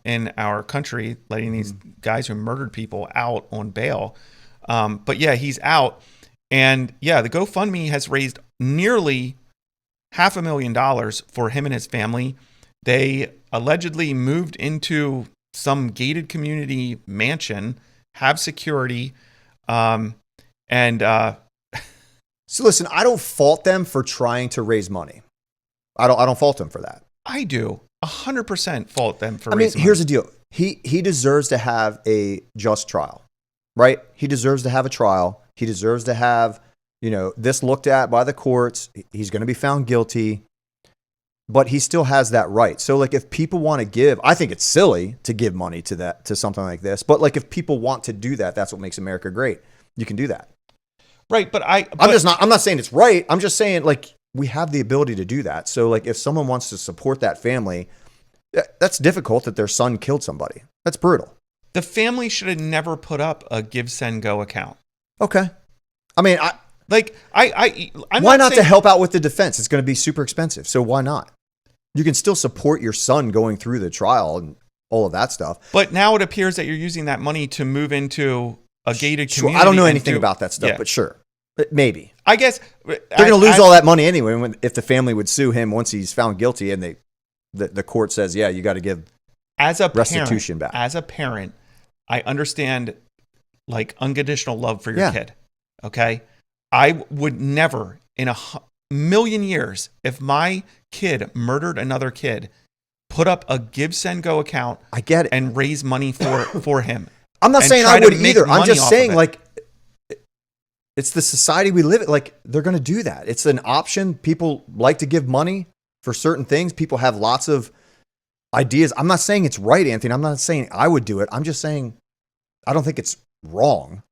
in our country, letting these guys who murdered people out on bail. But yeah, he's out. And yeah, the GoFundMe has raised nearly $500,000 for him and his family. They allegedly moved into some gated community mansion, have security, So listen, I don't fault them for trying to raise money. I don't fault them for that. I do 100% fault them for. I mean, here's the deal. He deserves to have a just trial, right? He deserves to have a trial. He deserves to have, this looked at by the courts. He's going to be found guilty, but he still has that right. So like if people want to give, I think it's silly to give money to something like this, but like if people want to do that, that's what makes America great. You can do that. Right. But I'm not saying it's right. I'm just saying like we have the ability to do that. So like if someone wants to support that family, that's difficult that their son killed somebody. That's brutal. The family should have never put up a Give, Send, Go account. Okay. I mean, why not to help out with the defense? It's going to be super expensive. So why not? You can still support your son going through the trial and all of that stuff. But now it appears that you're using that money to move into a gated community. I don't know anything about that stuff, but sure. Maybe. I guess they're going to lose all that money anyway if the family would sue him once he's found guilty and the court says, yeah, you got to give as a restitution parent, back. As a parent, I understand like unconditional love for your kid. Okay. I would never in a million years, if my kid murdered another kid, put up a Give, Send, Go account. I get it. And raise money for him. I'm not saying I would either. I'm just saying like, it's the society we live in. Like they're going to do that. It's an option. People like to give money for certain things. People have lots of ideas. I'm not saying it's right, Anthony. I'm not saying I would do it. I'm just saying I don't think it's wrong.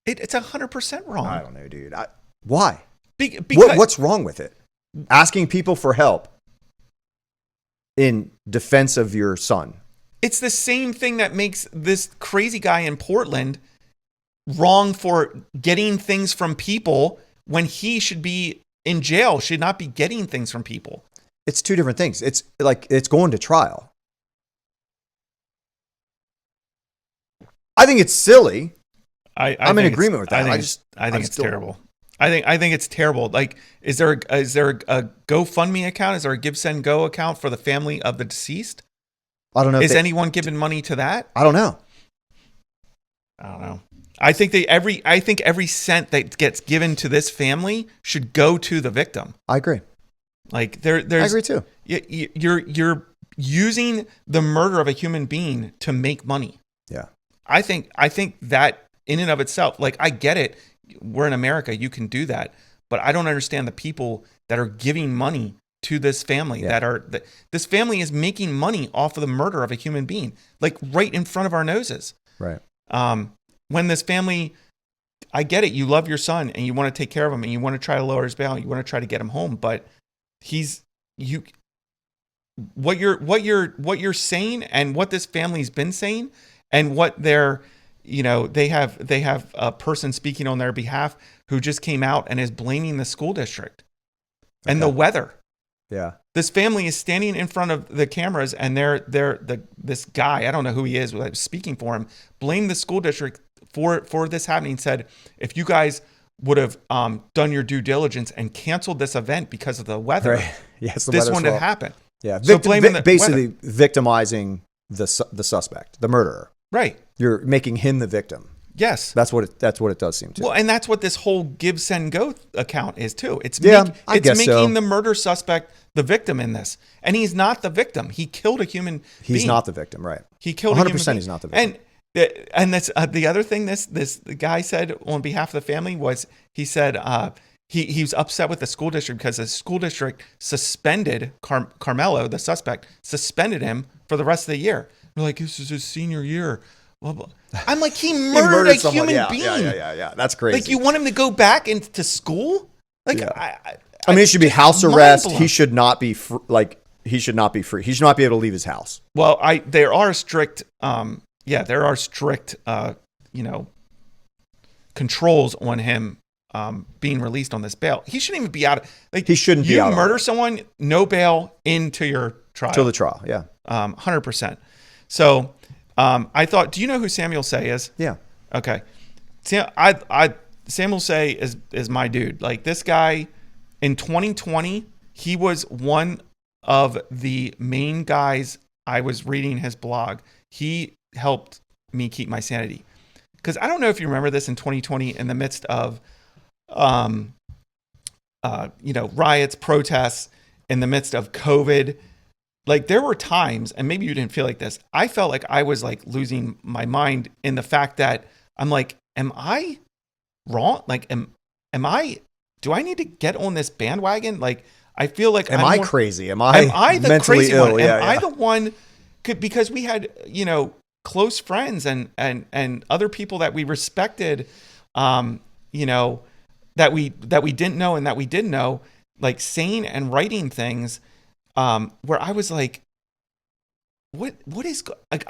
It's 100% wrong. I don't know, dude. Why? Because what's wrong with it? Asking people for help in defense of your son. It's the same thing that makes this crazy guy in Portland wrong for getting things from people when he should be in jail, should not be getting things from people. It's two different things. It's like it's going to trial. I think it's silly. I'm in agreement with that. I think it's terrible. I think it's terrible. Like, is there a GoFundMe account? Is there a Give, Send, Go account for the family of the deceased? I don't know. Is anyone giving money to that? I don't know. I think every cent that gets given to this family should go to the victim. I agree. Like I agree too. You're using the murder of a human being to make money. Yeah. I think that in and of itself, like I get it. We're in America. You can do that. But I don't understand the people that are giving money to this family this family is making money off of the murder of a human being, like right in front of our noses. Right. When this family, I get it. You love your son and you want to take care of him and you want to try to lower his bail. You want to try to get him home, but what you're saying and what this family's been saying and what they're, they have a person speaking on their behalf who just came out and is blaming the school district and the weather. Yeah. This family is standing in front of the cameras and this guy, I don't know who he is, speaking for him, blamed the school district for this happening, said, if you guys would have done your due diligence and canceled this event because of the weather, right. Yes, this wouldn't have happened. Yeah. So basically victimizing the suspect, the murderer. Right. You're making him the victim. Yes. That's what it does seem to. Well, and that's what this whole Give, Send, Go account is too. It's making the murder suspect the victim in this. And he's not the victim. He killed a human being. He's not the victim, right. He killed 100% he's not the victim. And that's the other thing this guy said on behalf of the family was he said he was upset with the school district because the school district suspended Carmelo, the suspect, suspended him for the rest of the year. They're like, this is his senior year. Blah, blah. I'm like, he murdered a human being. Yeah. That's crazy. Like, you want him to go back into school? Like, I mean, it should be house arrest. He should not be he should not be free. He should not be able to leave his house. Well, there are strict, controls on him being released on this bail. He shouldn't even be out. He shouldn't be out. You murder someone, no bail into your trial. Till the trial, yeah. 100%. So I thought, do you know who Samuel Say is? Yeah. Okay. Samuel Say is my dude. Like, this guy in 2020, he was one of the main guys. I was reading his blog. He helped me keep my sanity. Because I don't know if you remember this in 2020 in the midst of, riots, protests, in the midst of COVID. Like, there were times, and maybe you didn't feel like this, I felt like I was like losing my mind in the fact that I'm like, am I wrong? Like, do I need to get on this bandwagon? Like, I feel like am I crazy? Am I the mentally crazy ill? one? Yeah, am I the one? Because we had, close friends and other people that we respected, that we didn't know and that we did know, like saying and writing things, where I was like, what is like,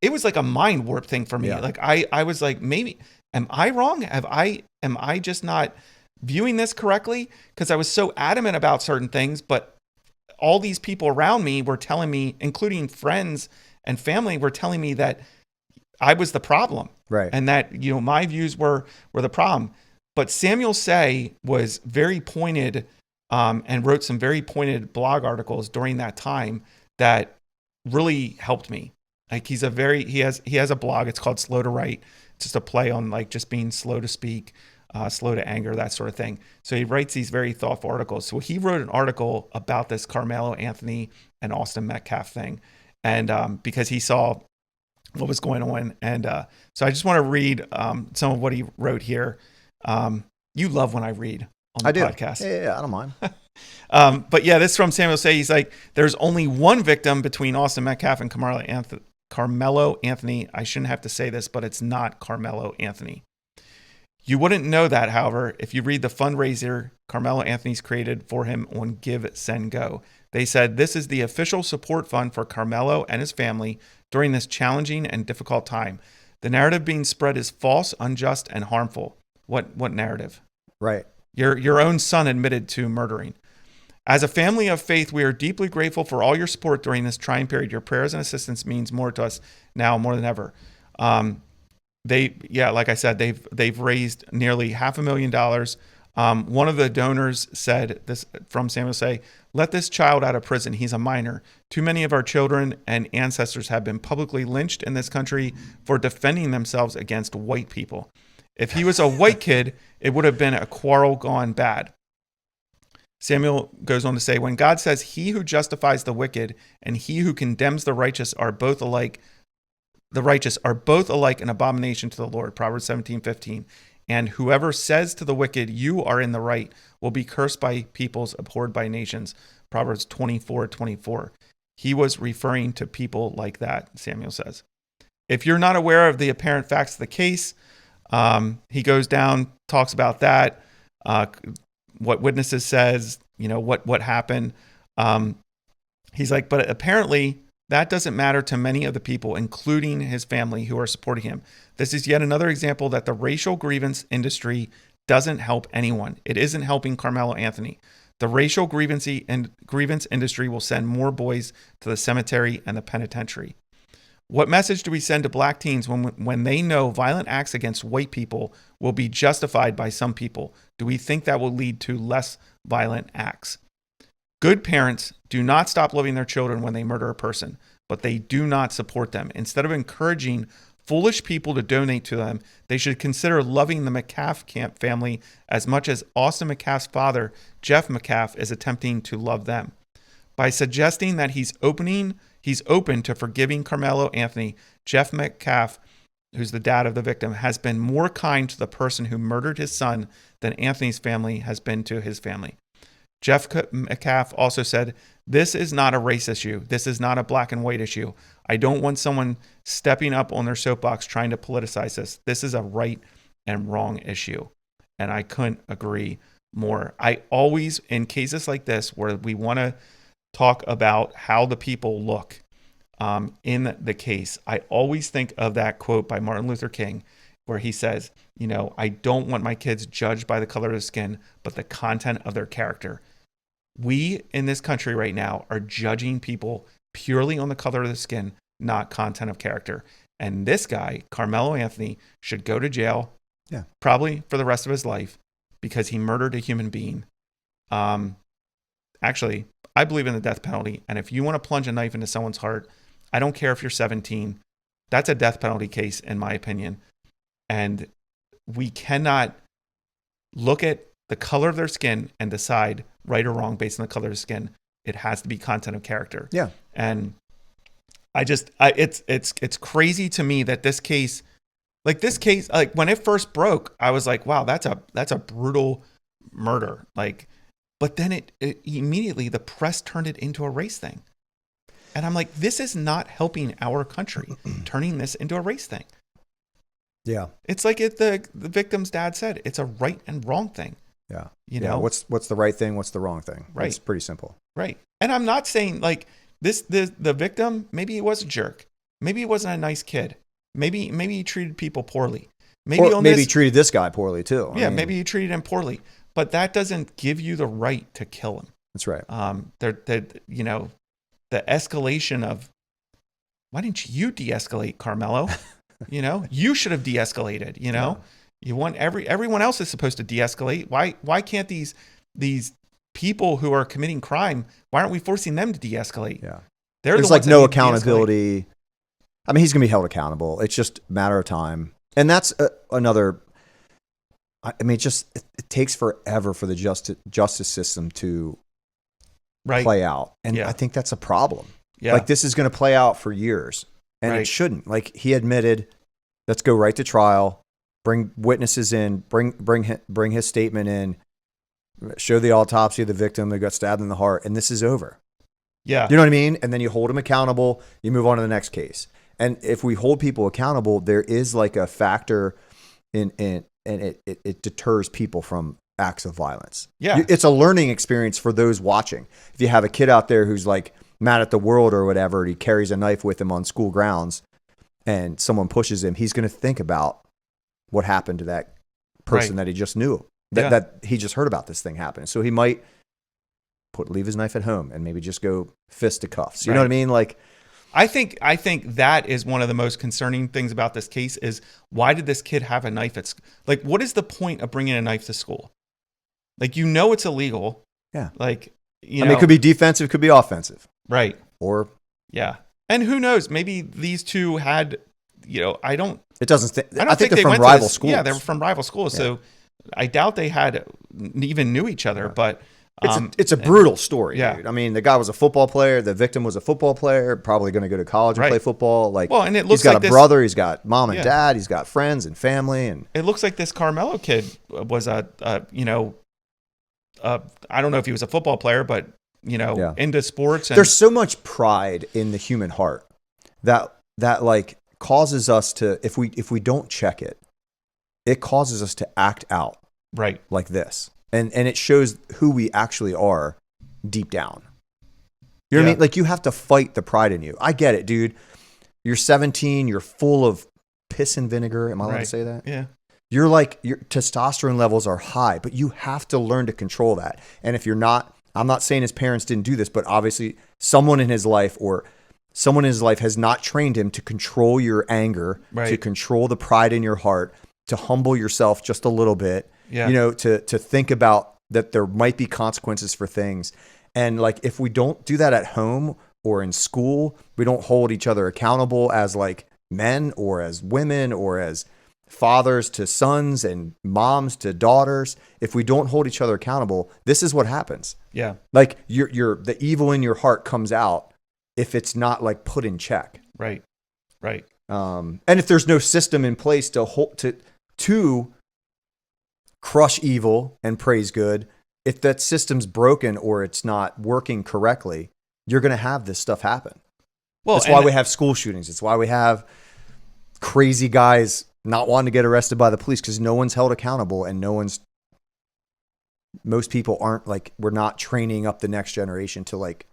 it was like a mind warp thing for me. Yeah. Like I was like, maybe, am I wrong? Am I just not viewing this correctly? Because I was so adamant about certain things, but all these people around me were telling me, including friends and family, were telling me that I was the problem. Right. And that, my views were the problem. But Samuel Say was very pointed, and wrote some very pointed blog articles during that time that really helped me. Like he has a blog. It's called Slow to Write. It's just a play on like just being slow to speak, slow to anger, that sort of thing. So he writes these very thoughtful articles. So he wrote an article about this Carmelo Anthony and Austin Metcalf thing. And because he saw what was going on. And so I just want to read some of what he wrote here. You love when I read on the podcast. Yeah, I don't mind. But yeah, this is from Samuel Say. He's like, there's only one victim between Austin Metcalf and Carmelo Anthony. I shouldn't have to say this, but it's not Carmelo Anthony. You wouldn't know that, however, if you read the fundraiser Carmelo Anthony's created for him on Give, Send, Go. They said this is the official support fund for Carmelo and his family during this challenging and difficult time. The narrative being spread is false, unjust, and harmful. What narrative? Right. Your own son admitted to murdering. As a family of faith, we are deeply grateful for all your support during this trying period. Your prayers and assistance means more to us now more than ever. Like I said, they've raised nearly $500,000. One of the donors said this from Samuel Say, let this child out of prison. He's a minor. Too many of our children and ancestors have been publicly lynched in this country for defending themselves against white people. If he was a white kid, it would have been a quarrel gone bad. Samuel goes on to say, when God says he who justifies the wicked and he who condemns the righteous are both alike, an abomination to the Lord. Proverbs 17:15. And whoever says to the wicked, you are in the right, will be cursed by peoples, abhorred by nations. Proverbs 24:24. He was referring to people like that, Samuel says. If you're not aware of the apparent facts of the case, he goes down, talks about that, what witnesses says, what happened. He's like, but apparently that doesn't matter to many of the people, including his family, who are supporting him. This is yet another example that the racial grievance industry doesn't help anyone. It isn't helping Carmelo Anthony. The racial grievance industry will send more boys to the cemetery and the penitentiary. What message do we send to black teens when they know violent acts against white people will be justified by some people? Do we think that will lead to less violent acts? Good parents do not stop loving their children when they murder a person, but they do not support them. Instead of encouraging foolish people to donate to them, they should consider loving the Metcalf camp family as much as Austin Metcalf's father, Jeff Metcalf, is attempting to love them. By suggesting that he's open to forgiving Carmelo Anthony, Jeff Metcalf, who's the dad of the victim, has been more kind to the person who murdered his son than Anthony's family has been to his family. Jeff Metcalf also said, this is not a race issue. This is not a black and white issue. I don't want someone stepping up on their soapbox trying to politicize this. This is a right and wrong issue. And I couldn't agree more. I always, in cases like this, where we want to talk about how the people look in the case, I always think of that quote by Martin Luther King, where he says, I don't want my kids judged by the color of their skin, but the content of their character. We in this country right now are judging people purely on the color of the skin, not content of character. And this guy, Carmelo Anthony, should go to jail, probably for the rest of his life, because he murdered a human being. Actually, I believe in the death penalty. And if you want to plunge a knife into someone's heart, I don't care if you're 17. That's a death penalty case, in my opinion. And we cannot look at the color of their skin and decide right or wrong based on the color of the skin. It has to be content of character. Yeah. And it's crazy to me that this case, like when it first broke, I was like, wow, that's a brutal murder. But then it immediately, the press turned it into a race thing. And I'm like, this is not helping our country, turning this into a race thing. Yeah. It's like the victim's dad said, it's a right and wrong thing. Yeah. You know, what's the right thing? What's the wrong thing? Right. It's pretty simple. Right. And I'm not saying like the victim, maybe he was a jerk. Maybe he wasn't a nice kid. Maybe he treated people poorly. Maybe he treated this guy poorly too. Yeah. Maybe he treated him poorly, but that doesn't give you the right to kill him. That's right. The escalation of, why didn't you de-escalate, Carmelo? You should have de-escalated. You want everyone else is supposed to de-escalate. Why can't these people who are committing crime? Why aren't we forcing them to de-escalate? Yeah. There's like no accountability. I mean, he's going to be held accountable. It's just a matter of time. And that's another, I mean, it takes forever for the justice system to play out. And I think that's a problem. Yeah. Like this is going to play out for years and it shouldn't. Like he admitted, let's go right to trial, bring witnesses in, bring his statement in, show the autopsy of the victim who got stabbed in the heart, and this is over. Yeah. You know what I mean? And then you hold him accountable, you move on to the next case. And if we hold people accountable, there is like a factor and it deters people from acts of violence. Yeah. It's a learning experience for those watching. If you have a kid out there who's like mad at the world or whatever, and he carries a knife with him on school grounds and someone pushes him, he's going to think about what happened to that person that he just knew, that he just heard about this thing happen. So he might leave his knife at home and maybe just go fisticuffs. You know what I mean? Like, I think that is one of the most concerning things about this case is why did this kid have a knife at school? Like, what is the point of bringing a knife to school? Like, it's illegal. Yeah. Like, I mean, it could be defensive, could be offensive. Right. Or. Yeah. And who knows? Maybe these two had, I think they're from rival schools. Yeah, they were from rival schools. Yeah. So I doubt they even knew each other, but. It's a brutal story, dude. I mean, the guy was a football player. The victim was a football player, probably going to go to college and play football. Like, and it looks he's got like a brother. He's got mom and dad. He's got friends and family. And it looks like this Carmelo kid was I don't know if he was a football player, but into sports. And there's so much pride in the human heart that like causes us to, if we don't check it, it causes us to act out like this. And it shows who we actually are deep down. You know what I mean? Like you have to fight the pride in you. I get it, dude. You're 17. You're full of piss and vinegar. Am I allowed to say that? Yeah. Your testosterone levels are high, but you have to learn to control that. And if you're not, I'm not saying his parents didn't do this, but obviously someone in his life has not trained him to control your anger, to control the pride in your heart, to humble yourself just a little bit. Yeah. To think about that there might be consequences for things. And like, if we don't do that at home or in school, we don't hold each other accountable as like men or as women or as fathers to sons and moms to daughters. If we don't hold each other accountable, this is what happens. Yeah. Like the evil in your heart comes out if it's not like put in check. Right. Right. And if there's no system in place to crush evil and praise good, if that system's broken or it's not working correctly, you're going to have this stuff happen. Well, that's why we have school shootings. It's why we have crazy guys not wanting to get arrested by the police because no one's held accountable and most people aren't like, we're not training up the next generation to like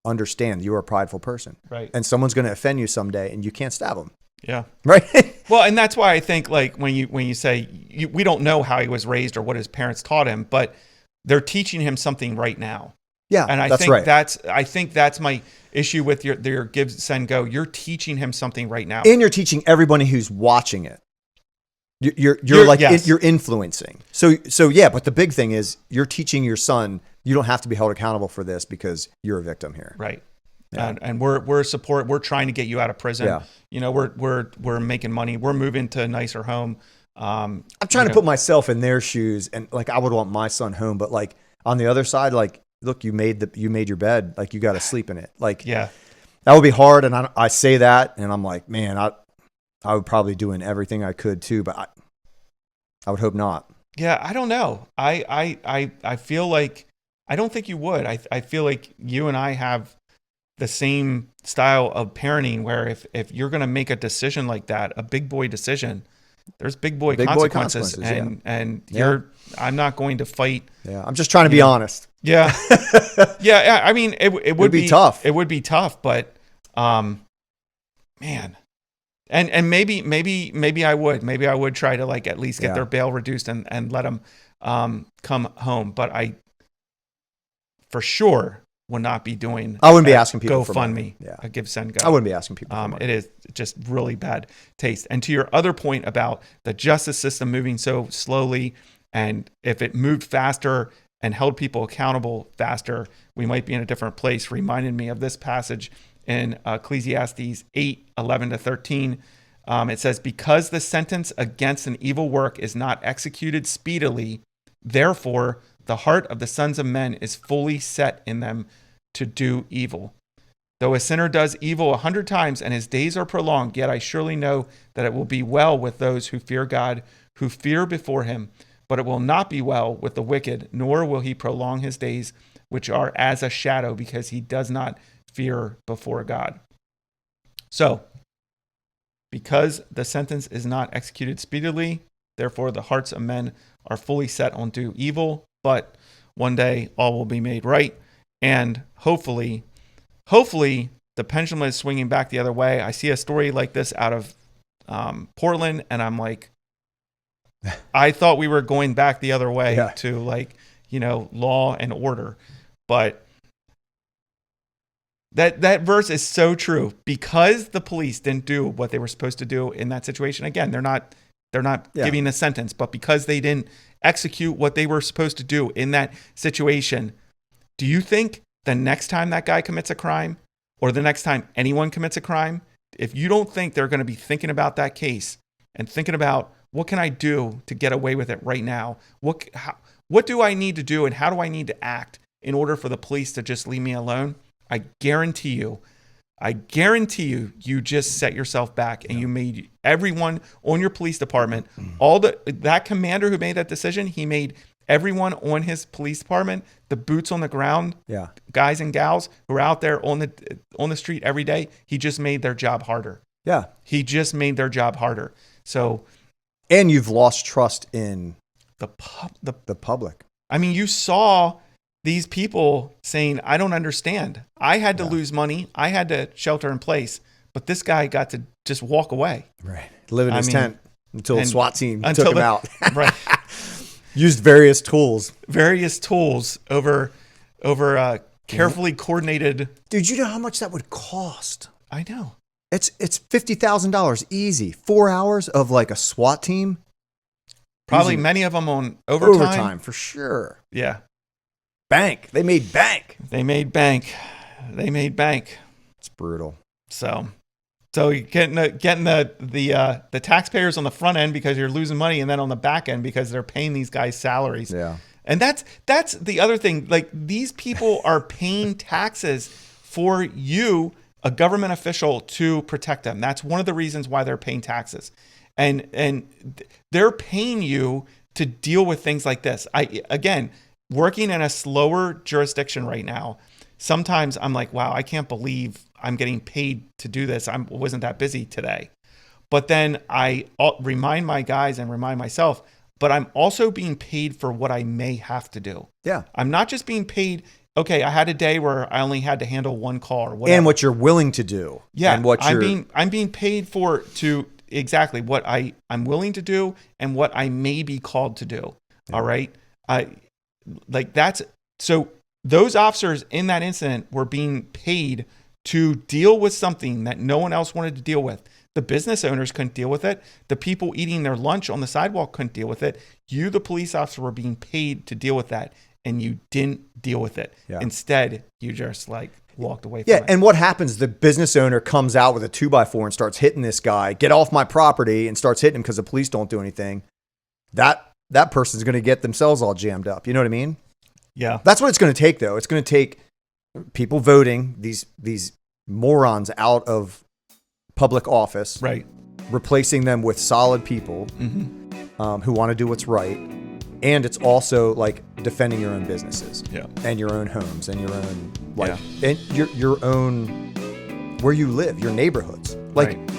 understand you're a prideful person. Right. And someone's going to offend you someday and you can't stab them. Yeah. Right. Well, and that's why I think like when you say we don't know how he was raised or what his parents taught him, but they're teaching him something right now. Yeah. And I think that's my issue with your give, send, go. You're teaching him something right now. And you're teaching everybody who's watching it. You're influencing. So yeah, but the big thing is you're teaching your son, you don't have to be held accountable for this because you're a victim here. Right. Yeah. And we're trying to get you out of prison. Yeah. We're making money. We're moving to a nicer home. I'm trying to put myself in their shoes, and like I would want my son home, but like on the other side, like look, you made your bed, like you got to sleep in it. Like that would be hard, and I say that, and I'm like, man, I would probably doing everything I could too, but I would hope not. Yeah, I don't know. I feel like I don't think you would. I feel like you and I have the same style of parenting where if you're going to make a decision like that, a big boy decision, there's big boy consequences. And I'm not going to fight. Yeah. I'm just trying to be honest. Yeah. Yeah. I mean, it would be tough. It would be tough, but, man. And maybe I would try to like at least get their bail reduced and let them, come home. But I, for sure, would not be doing. I wouldn't be asking people for money. Yeah, a give, send, go. I wouldn't be asking people for money. It is just really bad taste. And to your other point about the justice system moving so slowly, and if it moved faster and held people accountable faster, we might be in a different place. Reminded me of this passage in Ecclesiastes 8:11-13. It says, because the sentence against an evil work is not executed speedily, therefore the heart of the sons of men is fully set in them to do evil. Though a sinner does evil 100 times and his days are prolonged, yet I surely know that it will be well with those who fear God, who fear before him. But it will not be well with the wicked, nor will he prolong his days, which are as a shadow, because he does not fear before God. So, because the sentence is not executed speedily, therefore the hearts of men are fully set on do evil, but one day all will be made right. And hopefully the pendulum is swinging back the other way. I see a story like this out of Portland, and I'm like, I thought we were going back the other way to law and order. But that verse is so true, because the police didn't do what they were supposed to do in that situation. Again, they're not giving a sentence, but because they didn't execute what they were supposed to do in that situation, do you think the next time that guy commits a crime, or the next time anyone commits a crime, if you don't think they're going to be thinking about that case and thinking about, what can I do to get away with it right now? What do I need to do, and how do I need to act in order for the police to just leave me alone? I guarantee you, you just set yourself back, and you made everyone on your police department, that commander who made that decision, he made everyone on his police department, the boots on the ground, guys and gals who are out there on the street every day, he just made their job harder. Yeah. He just made their job harder. So, and you've lost trust in the public. I mean, you saw these people saying, I don't understand. I had to lose money. I had to shelter in place, but this guy got to just walk away. Right. Live in his tent until the SWAT team took him out. Right. Used various tools over carefully coordinated. Dude, you know how much that would cost? I know. It's $50,000 easy. 4 hours of like a SWAT team. Probably many of them on overtime. Overtime for sure. Yeah. Bank. They made bank. It's brutal. So you're getting the taxpayers on the front end because you're losing money, and then on the back end because they're paying these guys salaries. Yeah. And that's the other thing. Like, these people are paying taxes for you, a government official, to protect them. That's one of the reasons why they're paying taxes. And they're paying you to deal with things like this. Again, working in a slower jurisdiction right now, sometimes I'm like, wow, I can't believe I'm getting paid to do this. I wasn't that busy today. But then I remind my guys and remind myself, but I'm also being paid for what I may have to do. Yeah. I'm not just being paid, okay, I had a day where I only had to handle one call or whatever. And what you're willing to do. Yeah. And what I'm being paid for exactly what I'm willing to do and what I may be called to do. Yeah. All right. So those officers in that incident were being paid to deal with something that no one else wanted to deal with. The business owners couldn't deal with it. The people eating their lunch on the sidewalk couldn't deal with it. You, the police officer, were being paid to deal with that, and you didn't deal with it. Yeah. Instead, you just walked away from it. Yeah, and what happens? The business owner comes out with a 2x4 and starts hitting this guy, get off my property, and starts hitting him because the police don't do anything. That person's going to get themselves all jammed up. You know what I mean? Yeah. That's what it's going to take, though. It's going to take people voting these morons out of public office, right? Replacing them with solid people who want to do what's right. And it's also like defending your own businesses, and your own homes, and your own and your own where you live, your neighborhoods.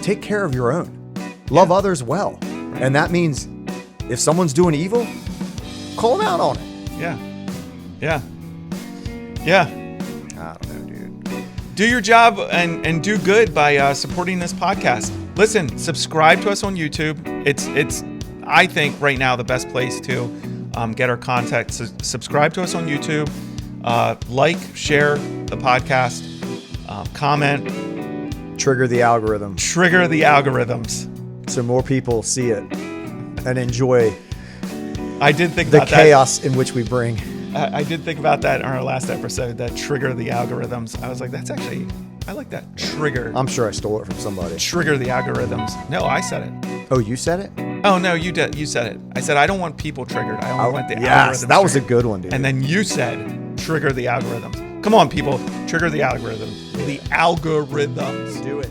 Take care of your own, love others well, and that means if someone's doing evil, call them out on it. Yeah. I don't know, dude. Do your job and do good by supporting this podcast. Listen, subscribe to us on YouTube. It's I think right now the best place to get our content. So subscribe to us on YouTube. Share the podcast. Comment. Trigger the algorithm. Trigger the algorithms. So more people see it and enjoy. I did think the about chaos in which we bring. I did think about that in our last episode, that trigger the algorithms. I was like, that's actually I like that. Trigger. I'm sure I stole it from somebody. Trigger the algorithms. No, I said it. Oh, you said it? Oh, no, you did. You said it. I said, I don't want people triggered. I only want the algorithms. Yes, that was a triggered. good one, dude. And then you said, trigger the algorithms. Come on, people. Trigger the algorithms. The algorithms. Do it.